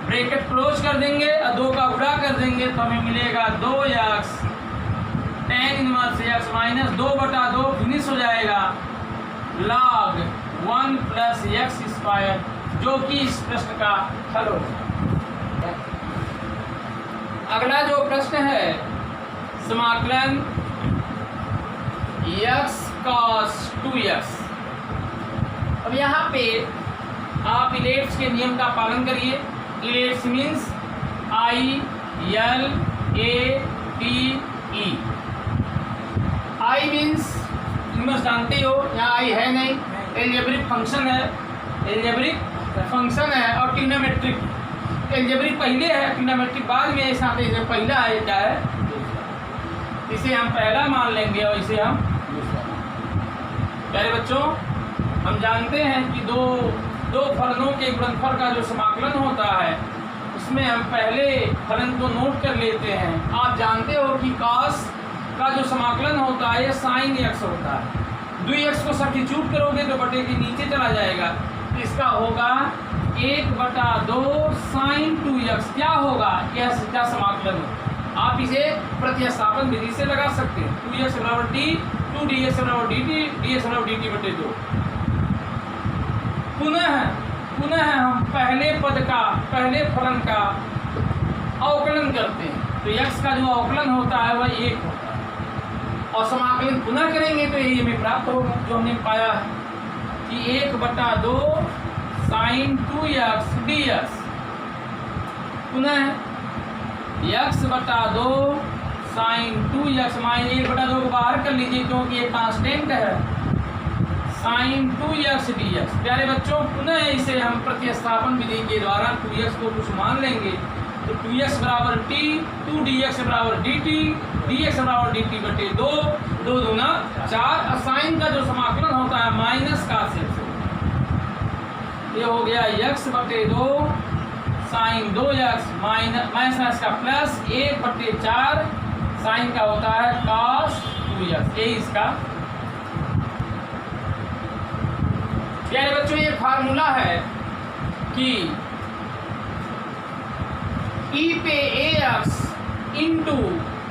Bracket close कर देंगे और 2 का गुणा कर देंगे, तो हमें मिलेगा 2x tan inverse x minus 2/2 finish हो जाएगा log 1 प्लस x स्क्वायर, जो कि इस प्रश्न का हल होगा। अगला जो प्रश्न है समाकलन x cos 2x। अब यहाँ पे आप इलेट्स के नियम का पालन करिए। ILATE means I L A T E। I means inverse जानते हो, यहाँ I है नहीं, एल्जेब्रिक फंक्शन है, एल्जेब्रिक फंक्शन है, और ट्रिग्नोमेट्रिक। एल्जेब्रिक पहले है, ट्रिग्नोमेट्रिक बाद में, इस नाते इसे पहला है, क्या है, इसे हम पहला मान लेंगे और इसे हम दूसरा। प्यारे बच्चों, हम जानते हैं कि दो फलनों के गुणनफल का जो समाकलन होता है उसमें हम पहले फलन को नोट कर लेते हैं। आप जानते हो कि cos का जो समाकलन होता है sin x होता है। 2x को सब्स्टिट्यूट करोगे तो बटे के नीचे चला जाएगा, इसका होगा 1/2 sin 2x। क्या होगा, यह सीधा समाकलन होगा। आप इसे प्रतिस्थापन विधि से लगा सकते हैं। 2x बराबर t, 2dx बराबर dt, dx बराबर dt/2। पुनः हम पहले फलन का अवकलन करते हैं, तो x का जो अवकलन होता है वह 1 होता है, और समाकलन पुनः करेंगे तो यही हमें प्राप्त होगा, जो हमने पाया है कि 1/2 sin 2x dx। पुनः x/2 sin 2x माइनस 1/2 को बाहर कर लीजिए क्योंकि ये कांस्टेंट है, sin 2x dx। प्यारे बच्चों, पुनः इसे हम प्रतिस्थापन विधि के द्वारा 2x को कुछ मान लेंगे, तो 2x बराबर t, 2dx बराबर dt, dx बराबर dt/2, 2 दूना 4। और साइन का जो समाकलन होता है माइनस का से, ये हो गया x/2 sin 2x माइनस का प्लस 1/4 साइन का होता है cos 2x। यही इसका। प्यारे बच्चों, ये फार्मूला है कि e पे ax into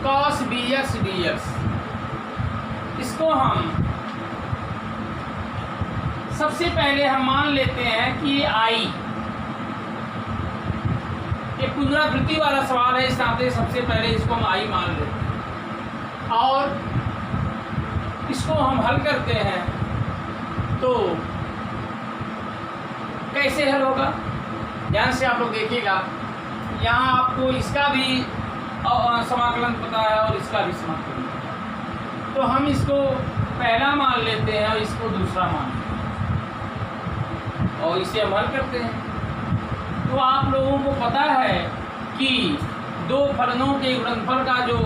cos bx dx। इसको हम सबसे पहले हम मान लेते हैं कि I, ये पुनरावृत्ति वाला सवाल है, इस नाते सबसे पहले इसको हम I मान लेते हैं, और इसको हम हल करते हैं तो कैसे हल होगा, ध्यान से आप लोग देखिएगा। यहाँ आपको इसका भी समाकलन पता है और इसका भी समाकलन पता है, तो हम इसको पहला मान लेते हैं और इसको दूसरा मान लेते हैं और इसे हम हल करते हैं। तो आप लोगों को पता है कि दो फलनों के गुणनफल का जो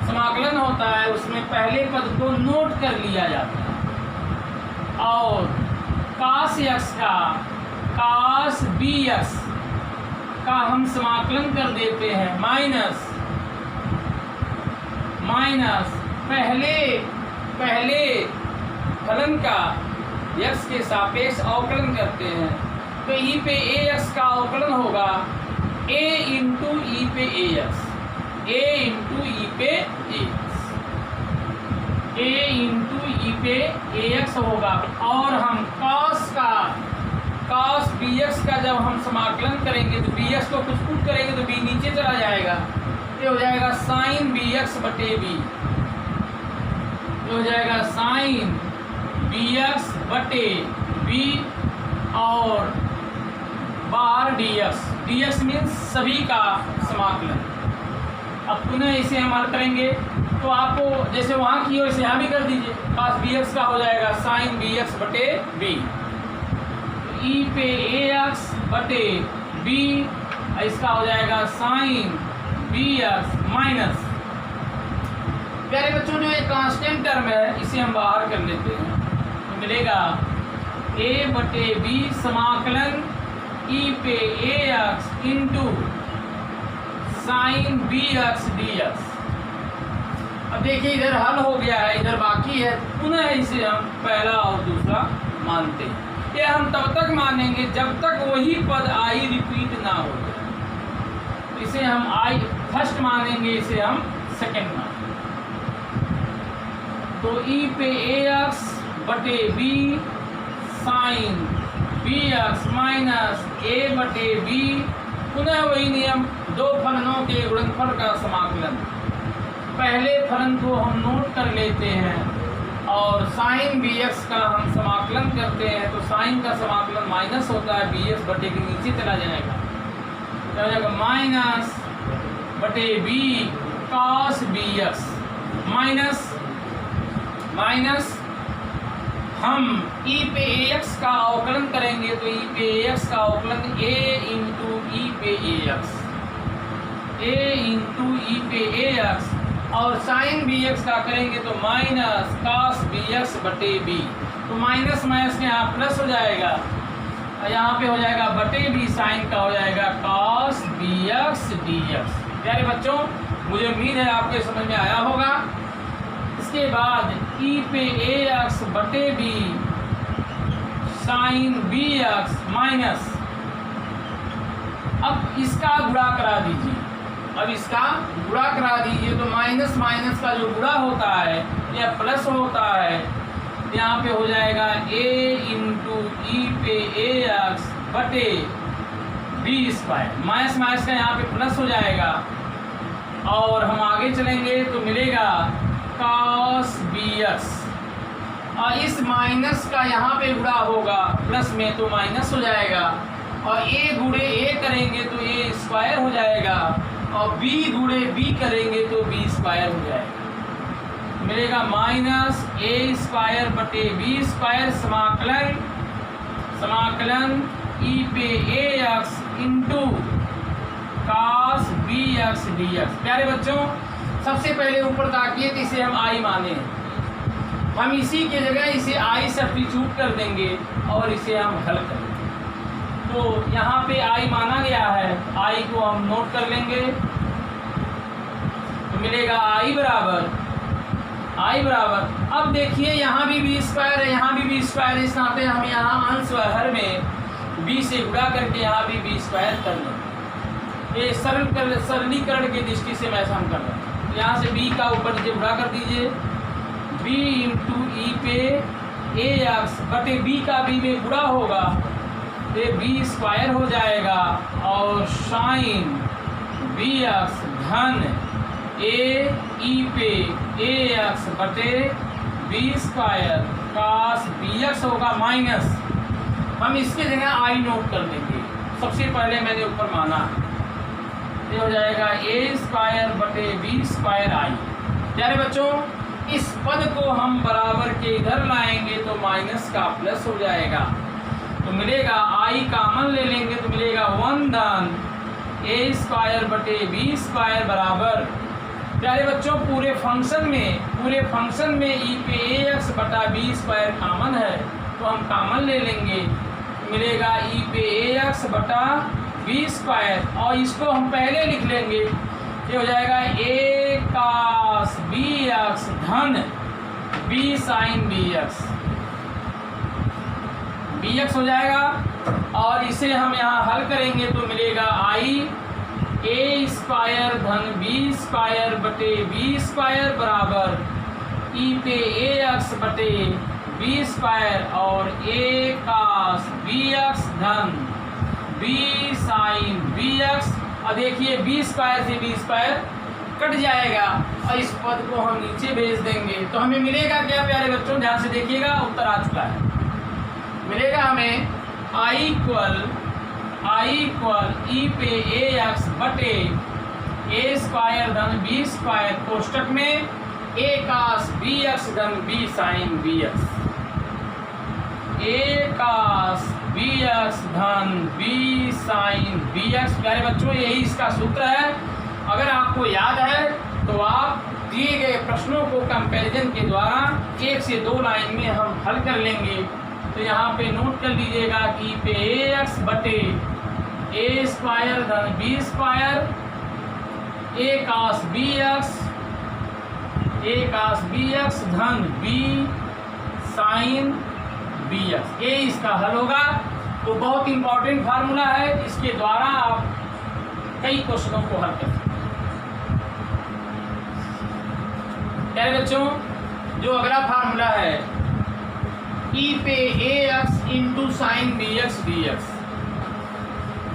समाकलन होता है उसमें पहले पद को नोट कर लिया जाता है, और cos x का cos bx का हम समाकलन कर देते हैं माइनस पहले फलन का x के सापेक्ष अवकलन करते हैं, तो e पे ax का अवकलन होगा a इंटू ई पे ax, a इंटू ई पे ax, a इंटू ई पे ए एक्स होगा। और हम cos बी एक्स का जब हम समाकलन करेंगे तो बी एक्स को कुछ पुट करेंगे तो बी नीचे चला जाएगा, ये हो जाएगा साइन बी एक्स बटे बी, ये हो जाएगा साइन बी एक्स बटे बी और बाहर डी एक्स मीन्स सभी का समाकलन। अब पुनः इसे हम हल करेंगे तो आपको जैसे वहाँ की हो इसे यहाँ भी कर दीजिए। cos बी एक्स का हो जाएगा साइन बी एक्स बटे बी, ई पे ए एक्स बटे बी, इसका हो जाएगा साइन बी एक्स माइनस, प्यारे बच्चों जो एक कांस्टेंट टर्म है इसे हम बाहर कर लेते हैं तो मिलेगा a बटे बी समाकलन ई पे ए x into sine B x D x. अब देखिए इधर हल हो गया है, इधर बाकी है, पुनः इसे हम पहला और दूसरा मानते हैं। ये हम तब तक मानेंगे जब तक वही पद आई रिपीट ना हो जाए। इसे हम आई फर्स्ट मानेंगे, इसे हम सेकंड मानेंगे। तो ई पे ए एक्स बटे B sine B x minus a बटे बी, पुनः वही नियम, दो फलनों के गुणनफल का समाकलन। पहले फलन को हम नोट कर लेते हैं और साइन बी एक्स का हम समाकलन करते हैं तो साइन का समाकलन माइनस होता है, बी एक्स बटे के नीचे चला जाएगा, तो हो जाएगा माइनस बटे B cos B x minus minus हम ई पे ए एक्स का अवकलन करेंगे तो ई पे ए एक्स का अवकलन ए इंटू ई पे ए एक्स, ए इंटू ई पे ए एक्स, और साइन बी एक्स का करेंगे तो माइनस कॉस बी एक्स बटे बी, तो माइनस माइनस के यहाँ प्लस हो जाएगा, यहाँ पे हो जाएगा बटे बी, साइन का हो जाएगा cos B x D x. प्यारे बच्चों मुझे उम्मीद है आपके समझ में आया होगा। इसके बाद ई पे ए एक्स बटे B sine B x minus, अब इसका गुणा करा दीजिए, अब इसका गुणा करा दीजिए तो माइनस माइनस का जो गुणा होता है या प्लस होता है, यहाँ पे हो जाएगा ए इंटू ई पे ए एक्स बटे बी स्क्वायर, माइनस माइनस का यहाँ पे प्लस हो जाएगा और हम आगे चलेंगे तो मिलेगा cos बी एक्स, और इस माइनस का यहाँ पे गुणा होगा प्लस में तो माइनस हो जाएगा, और a गुणे a करेंगे तो a स्क्वायर हो जाएगा, और b गुणे b करेंगे तो b स्क्वायर हो जाएगा, मिलेगा माइनस a स्क्वायर बटे b स्क्वायर समाकलन समाकलन e पे a X into cos B x D x. प्यारे बच्चों सबसे पहले ऊपर ताकिए तो इसे हम आई माने, हम इसी के जगह इसे आई सब्स्टिट्यूट कर देंगे और इसे हम हल करेंगे। तो यहाँ पे आई माना गया है, आई को हम नोट कर लेंगे तो मिलेगा आई बराबर अब देखिए यहाँ भी बी स्क्वायर है, यहाँ भी बी स्क्वायर है, इस नाते हम यहाँ अंश व हर में बी से गुणा करके यहाँ भी बी स्क्वायर कर लेंगे। ये सरलीकरण की दृष्टि से मैं ऐसा हम कर रहा हूँ। यहाँ से b का ऊपर नीचे गुणा कर दीजिए, b इंटू ई पे ए एक्स बटे b का b में गुणा होगा तो b स्क्वायर हो जाएगा, और साइन बी एक्स धन ए ई पे ए एक्स बटे B square cos B X होगा माइनस, हम इसके जगह आई नोट कर देंगे। सबसे पहले मैंने ऊपर माना, ये हो जाएगा ए स्क्वायर बटे बी स्क्वायर आई। प्यारे बच्चों इस पद को हम बराबर के इधर लाएंगे तो माइनस का प्लस हो जाएगा, तो मिलेगा आई कॉमन ले लेंगे तो मिलेगा 1 धन ए स्क्वायर बटे बी स्क्वायर बराबर। प्यारे बच्चों पूरे फंक्शन में ई पे ए एक्स बटा बी स्क्वायर कॉमन है तो हम कॉमन ले लेंगे, मिलेगा ई पे ए एक्स बटा बी स्क्वायर, और इसको हम पहले लिख लेंगे, ये हो जाएगा ए कॉस बी एक्स धन बी साइन बी एक्स हो जाएगा, और इसे हम यहाँ हल करेंगे तो मिलेगा आई ए स्क्वायर धन बी स्क्वायर बटे बी स्क्वायर बराबर ई पे ए एक्स बटे बी स्क्वायर और ए कास बी एक्स धन बी साइन बी एक्स। और देखिए बी स्क्वायर से बी स्क्वायर कट जाएगा और इस पद को हम नीचे भेज देंगे तो हमें मिलेगा क्या प्यारे बच्चों, ध्यान से देखिएगा, उत्तर आ चुका है। मिलेगा हमें आई इक्वल ई पे ए एक्स बटे ए स्क्वायर धन बी स्क्वायर कोष्टक में ए कास बी एक्स धन बी साइन बी एक्स। ए कास बी एक्स धन बी साइन बी एक्स। प्यारे बच्चों यही इसका सूत्र है। अगर आपको याद है तो आप दिए गए प्रश्नों को कंपैरिजन के द्वारा 1 से 2 लाइन में हम हल कर लेंगे। तो यहाँ पे नोट कर लीजिएगा कि पे ए एक्स बटे ए स्क्वायर धन बी स्क्वायर ए कास बी एक्स धन बी साइन बी एक्स। ये इसका हल होगा। तो बहुत इंपॉर्टेंट फार्मूला है, इसके द्वारा आप कई क्वेश्चनों को हल कर सकते हैं। प्यारे बच्चों जो अगला फार्मूला है ई पे ए x into sine B x D x,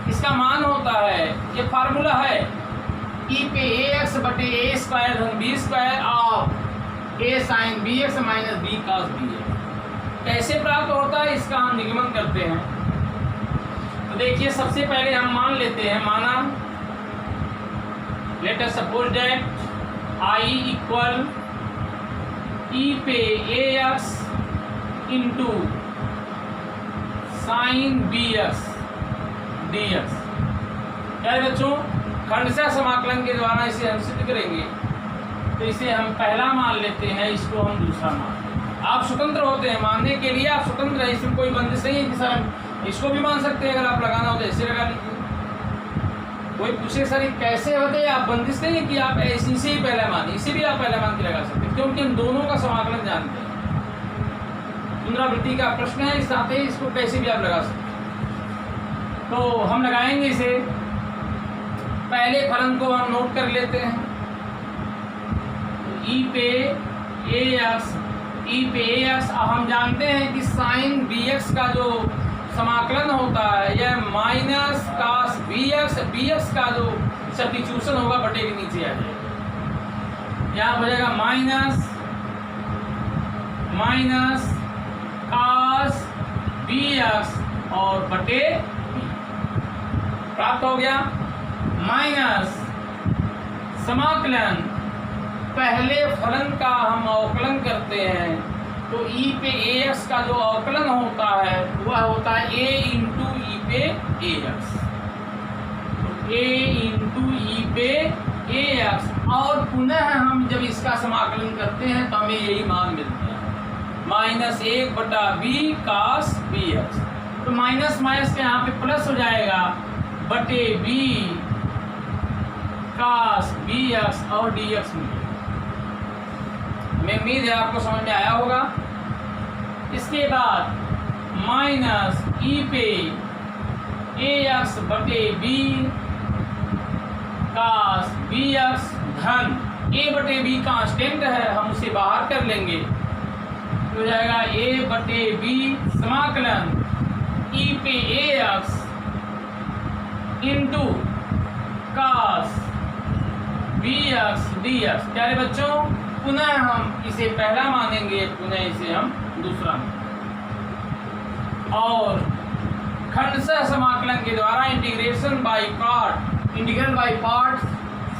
इसका मान होता है, ये फार्मूला है ई पे ए एक्स बटे ए स्क्वायर धन B square of A sine B x minus B cos B X. कैसे प्राप्त होता है इसका हम निगमन करते हैं। तो देखिए सबसे पहले हम मान लेते हैं, माना let us suppose that I equal e पे ए x into sine B x D x. क्या बच्चों खंडशः समाकलन के द्वारा इसे हम सिद्ध करेंगे। तो इसे हम पहला मान लेते हैं, इसको हम दूसरा मान। आप स्वतंत्र होते हैं, मानने के लिए आप स्वतंत्र हैं, इसमें कोई बंदिश नहीं है कि सर हम इसको भी मान सकते हैं, अगर आप लगाना हो तो ऐसे लगा लीजिए। कोई पूछे सर कैसे होते हैं, आप बंदिश नहीं है कि आप इसी से ही पहला मान, इसे भी आप पहला मान के लगा सकते हैं, क्योंकि हम दोनों का समाकलन जानते हैं। पुनरावृत्ति का प्रश्न है, इस साथ ही इसको कैसे भी आप लगा सकते हैं। तो हम लगाएंगे इसे, पहले फलन को हम नोट कर लेते हैं। ई पे ए एक्स, हम जानते हैं कि साइन बी एक्स का जो समाकलन होता है यह माइनस कास बी एक्स का जो सब्स्टिट्यूशन होगा बटे के नीचे आ जाएगा। यहाँ हो जाएगा माइनस कास बी एक्स और बटे प्राप्त हो गया। माइनस समाकलन, पहले फलन का हम अवकलन करते हैं तो ई पे ए एक्स का जो अवकलन होता है वह होता है ए इंटू ई पे ए एक्स, ए इंटू ई पे ए एक्स। और पुनः हम जब इसका समाकलन करते हैं तो हमें यही मान मिलते हैं, माइनस 1 बटा बी कास बी एक्स। तो माइनस माइनस के यहाँ पे प्लस हो जाएगा बटे बी कास बी एक्स और डी एक्स मिलेगा। मैं उम्मीद है आपको समझ में आया होगा। इसके बाद माइनस ई पे ए एक्स बटे बी कास बी एक्स धन ए बटे बी कांस्टेंट है, हम उसे बाहर कर लेंगे तो हो जाएगा ए बटे बी समाकलन ई पे ए x into cos B x D x. प्यारे बच्चों पुनः हम इसे पहला मानेंगे, पुनः इसे हम दूसरा मानेंगे और खंडशः समाकलन के द्वारा इंटीग्रल बाय पार्ट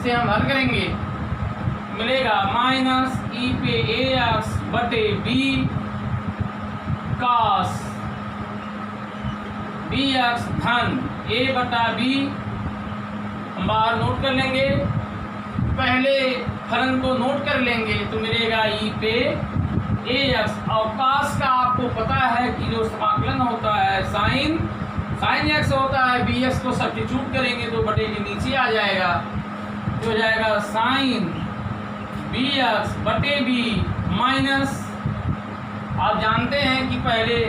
से हम हल करेंगे। मिलेगा माइनस ई पे ए एक्स बटे बी कास बी एक्स धन ए बटा बी, हम बाहर नोट कर लेंगे, पहले फलन को नोट कर लेंगे तो मिलेगा ई पे ए एक्स। और कास का आपको पता है कि जो समाकलन होता है साइन एक्स होता है, बी एक्स को सब्स्टिट्यूट करेंगे तो बटे के नीचे आ जाएगा, तो हो जाएगा साइन बी एक्स बटे बी माइनस, आप जानते हैं कि पहले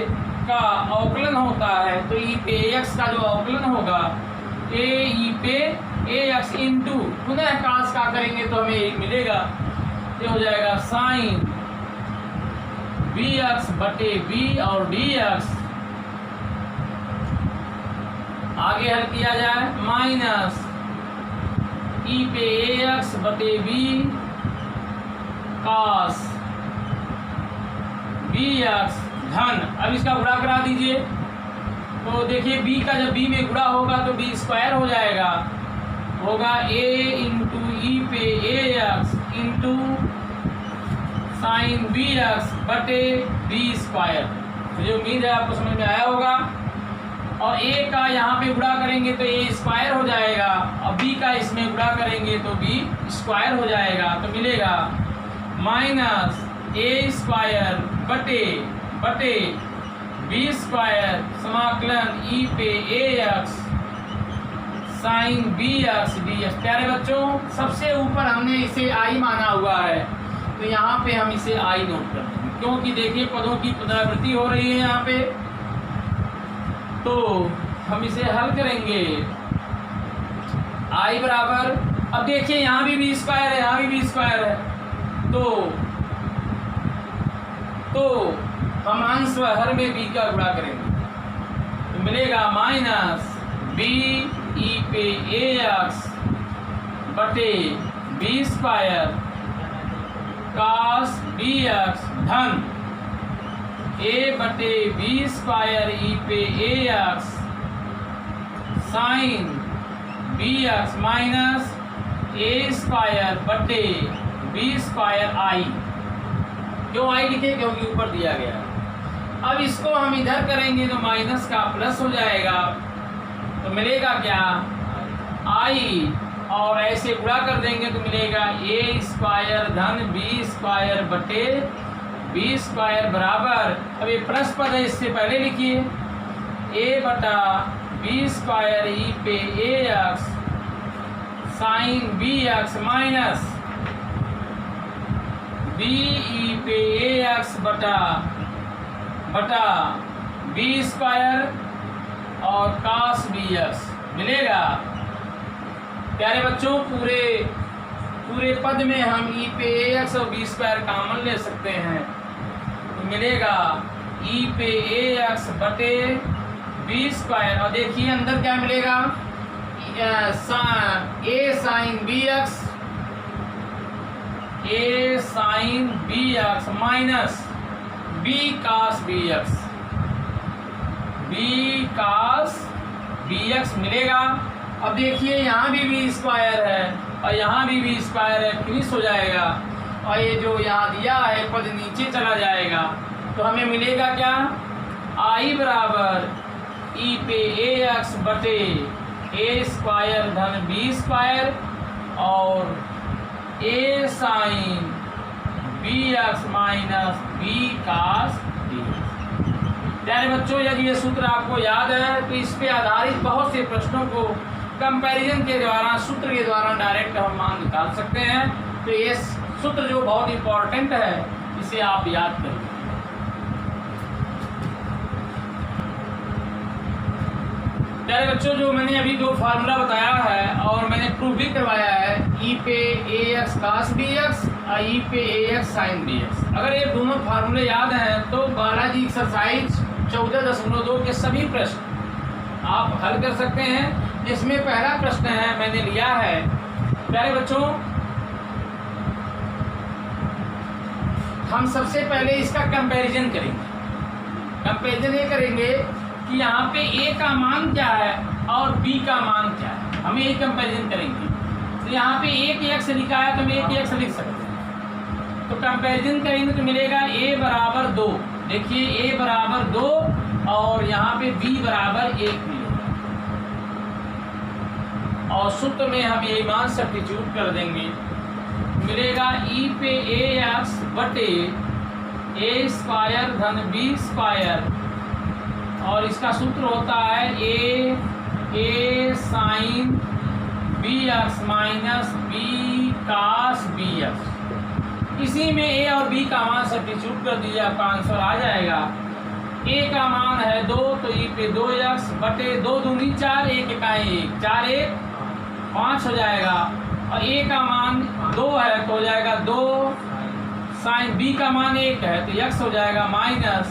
का अवकलन होता है तो ई पे एक्स का जो अवकलन होगा ए ई पे ए एक्स इंटू पुनः कास का करेंगे तो हमें एक मिलेगा, ये हो जाएगा साइन बी एक्स बटे बी और डी एक्स, आगे हल किया जाए, माइनस ई पे ए एक्स बटे बी कॉस बी एक्स धन। अब इसका गुणा करा दीजिए, तो देखिए बी का जब बी में गुणा होगा तो बी स्क्वायर हो जाएगा, होगा ए इंटू ई पे ए x into sine B x बटे बी स्क्वायर। मुझे उम्मीद है आपको समझ में आया होगा। और ए का यहाँ पे गुणा करेंगे तो ए स्क्वायर हो जाएगा, और बी का इसमें गुणा करेंगे तो बी स्क्वायर हो जाएगा, तो मिलेगा माइनस ए स्क्वायर बटे बटे बी स्क्वायर समाकलन ई पे ए x sine B x D x. प्यारे बच्चों, सबसे ऊपर हमने इसे आई माना हुआ है, तो यहाँ पे हम इसे आई नोट कर देंगे, क्योंकि देखिए पदों की पुनरावृत्ति हो रही है यहाँ पे, तो हम इसे हल करेंगे। आई बराबर, अब देखिए यहाँ भी बी स्क्वायर है, यहाँ भी बी स्क्वायर है, तो हम अंश व हर में बी का गुणा करेंगे, तो मिलेगा माइनस बी ई पे ए एक्स बटे B square cos B x धन ए बटे बी स्क्वायर ई पे ए x sine B x minus a square बटे बी स्क्वायर आई। क्यों आई लिखे? क्योंकि ऊपर दिया गया। अब इसको हम इधर करेंगे तो माइनस का प्लस हो जाएगा, तो मिलेगा क्या? आई, और ऐसे गुणा कर देंगे तो मिलेगा ए स्क्वायर धन बी स्क्वायर बटे बी स्क्वायर बराबर, अब ये प्लस पद है इससे पहले लिखिए, ए बटा बी स्क्वायर ई पे ए x sine B x minus b e पे ए एक्स बटा बी स्क्वायर और कास बी एक्स मिलेगा। प्यारे बच्चों, पूरे पद में हम ई पे ए एक्स और बी स्क्वायर कॉमन ले सकते हैं, तो मिलेगा ई पे ए एक्स बटे बी स्क्वायर, और देखिए अंदर क्या मिलेगा, a sine B x, a sine B x minus B cos B x, b cos B x मिलेगा। अब देखिए यहाँ भी बी स्क्वायर है और यहाँ भी बी स्क्वायर है, फिनिश हो जाएगा, और ये जो यहाँ दिया है पद नीचे चला जाएगा, तो हमें मिलेगा क्या? आई बराबर ई पे ए एक्स बटे ए स्क्वायर धन बी स्क्वायर और a sine B x minus B cos b. प्यारे बच्चों, यदि ये सूत्र आपको याद है तो इस पे आधारित बहुत से प्रश्नों को कंपैरिजन के द्वारा, सूत्र के द्वारा डायरेक्ट हम मान निकाल सकते हैं। तो ये सूत्र जो बहुत इंपॉर्टेंट है, इसे आप याद करिए। प्यारे बच्चों, जो मैंने अभी दो फार्मूला बताया है और मैंने प्रूव भी करवाया है, ई पे ए एक्स कास बी एक्स और ई पे ए एक्स साइन बी एक्स, अगर ये दोनों फार्मूले याद हैं तो बालाजी एक्सरसाइज 14.2 के सभी प्रश्न आप हल कर सकते हैं। जिसमें पहला प्रश्न है मैंने लिया है, प्यारे बच्चों, हम सबसे पहले इसका कंपैरिजन करेंगे। कंपैरिजन ये करेंगे कि यहाँ पे ए का मान क्या है और बी का मान क्या है, हमें ये कंपैरिजन करेंगे। तो यहाँ पे एक एक्स लिखा है तो हम एक एक्स लिख सकते हैं, तो कंपैरिजन करेंगे तो मिलेगा ए बराबर 2। देखिए ए बराबर 2 और यहाँ पे बी बराबर 1 मिलेगा, और सूत्र में हम ये मान सब्स्टिट्यूट कर देंगे, मिलेगा ई पे ए एक्स बटे ए स्क्वायर धन बी स्क्वायर, और इसका सूत्र होता है a sine B x minus B cos B x. इसी में ए और बी का मान सब्स्टिट्यूट कर दीजिए, आपका आंसर आ जाएगा। ए का मान है 2, तो ई पे 2x बटे 2 दूनी 4, 1 इकाई 1, 4 1 5 हो जाएगा, और ए का मान 2 है तो हो जाएगा 2 साइन बी का मान 1 है तो यक्स हो जाएगा माइनस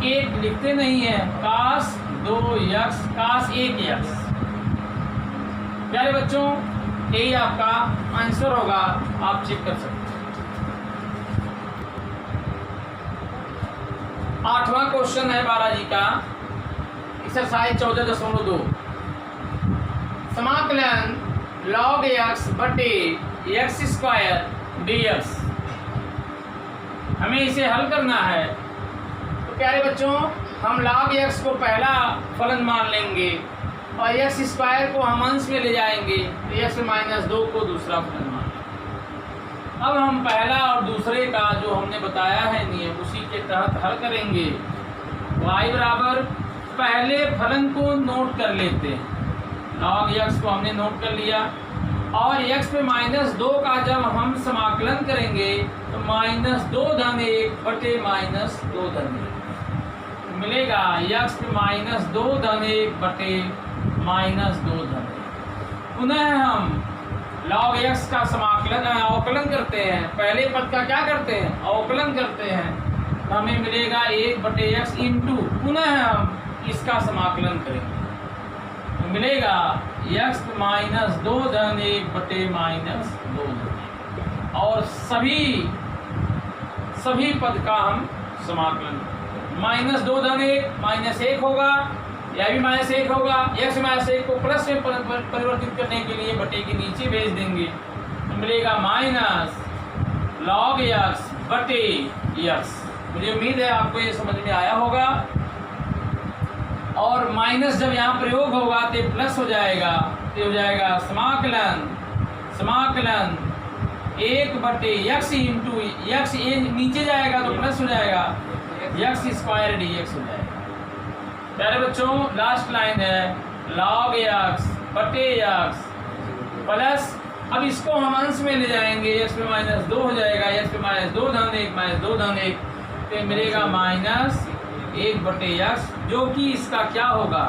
1 लिखते नहीं है कास 2 यक्स कास 1 यक्स। प्यारे बच्चों यही आपका आंसर होगा, आप चेक कर सकते हैं। 8वां क्वेश्चन है 12 जी का, एक्सरसाइज 14.2 समाकलन log x बटे एक्स स्क्वायर dx। हमें इसे हल करना है। तो प्यारे बच्चों हम log x को पहला फलन मान लेंगे और एक्स स्क्वायर को हम अंश में ले जाएंगे तो एक्स माइनस 2 को दूसरा फलन मान लेंगे। अब हम पहला और दूसरे का जो हमने बताया है नियम उसी के तहत हल करेंगे। y बराबर पहले फलन को नोट कर लेते हैं, log x को हमने नोट कर लिया और x पे माइनस 2 का जब हम समाकलन करेंगे तो माइनस 2 धन 1 बटे माइनस 2 धन 1 मिलेगा। x पे माइनस 2 धन 1 बटे माइनस 2 धन 1। पुनः हम log x का समाकलन अवकलन करते हैं, पहले पद का क्या करते हैं अवकलन करते हैं, तो हमें मिलेगा 1 बटे एक्स इंटू पुनः हम इसका समाकलन करेंगे तो मिलेगा x माइनस 2 धन 1 बटे माइनस 2 धन 1 और सभी पद का हम समाकलन माइनस 2 धन 1 माइनस 1 होगा, यह भी माइनस 1 होगा। x माइनस 1 को प्लस में परिवर्तित करने के लिए बटे के नीचे भेज देंगे तो मिलेगा माइनस log x बटे x। मुझे उम्मीद है आपको ये समझ में आया होगा। और माइनस जब यहाँ प्रयोग होगा तो प्लस हो जाएगा, तो हो जाएगा समाकलन 1 बटे एक्स इंटू एक्स, ये नीचे जाएगा तो प्लस हो जाएगा एक्स स्क्वायर dx हो जाएगा। प्यारे बच्चों लास्ट लाइन है log x बटे x प्लस, अब इसको हम अंश में ले जाएंगे, x पे माइनस 2 हो जाएगा, x पे माइनस 2 धन 1 माइनस 2 धन 1 तो मिलेगा माइनस 1 बटे एक्स जो कि इसका क्या होगा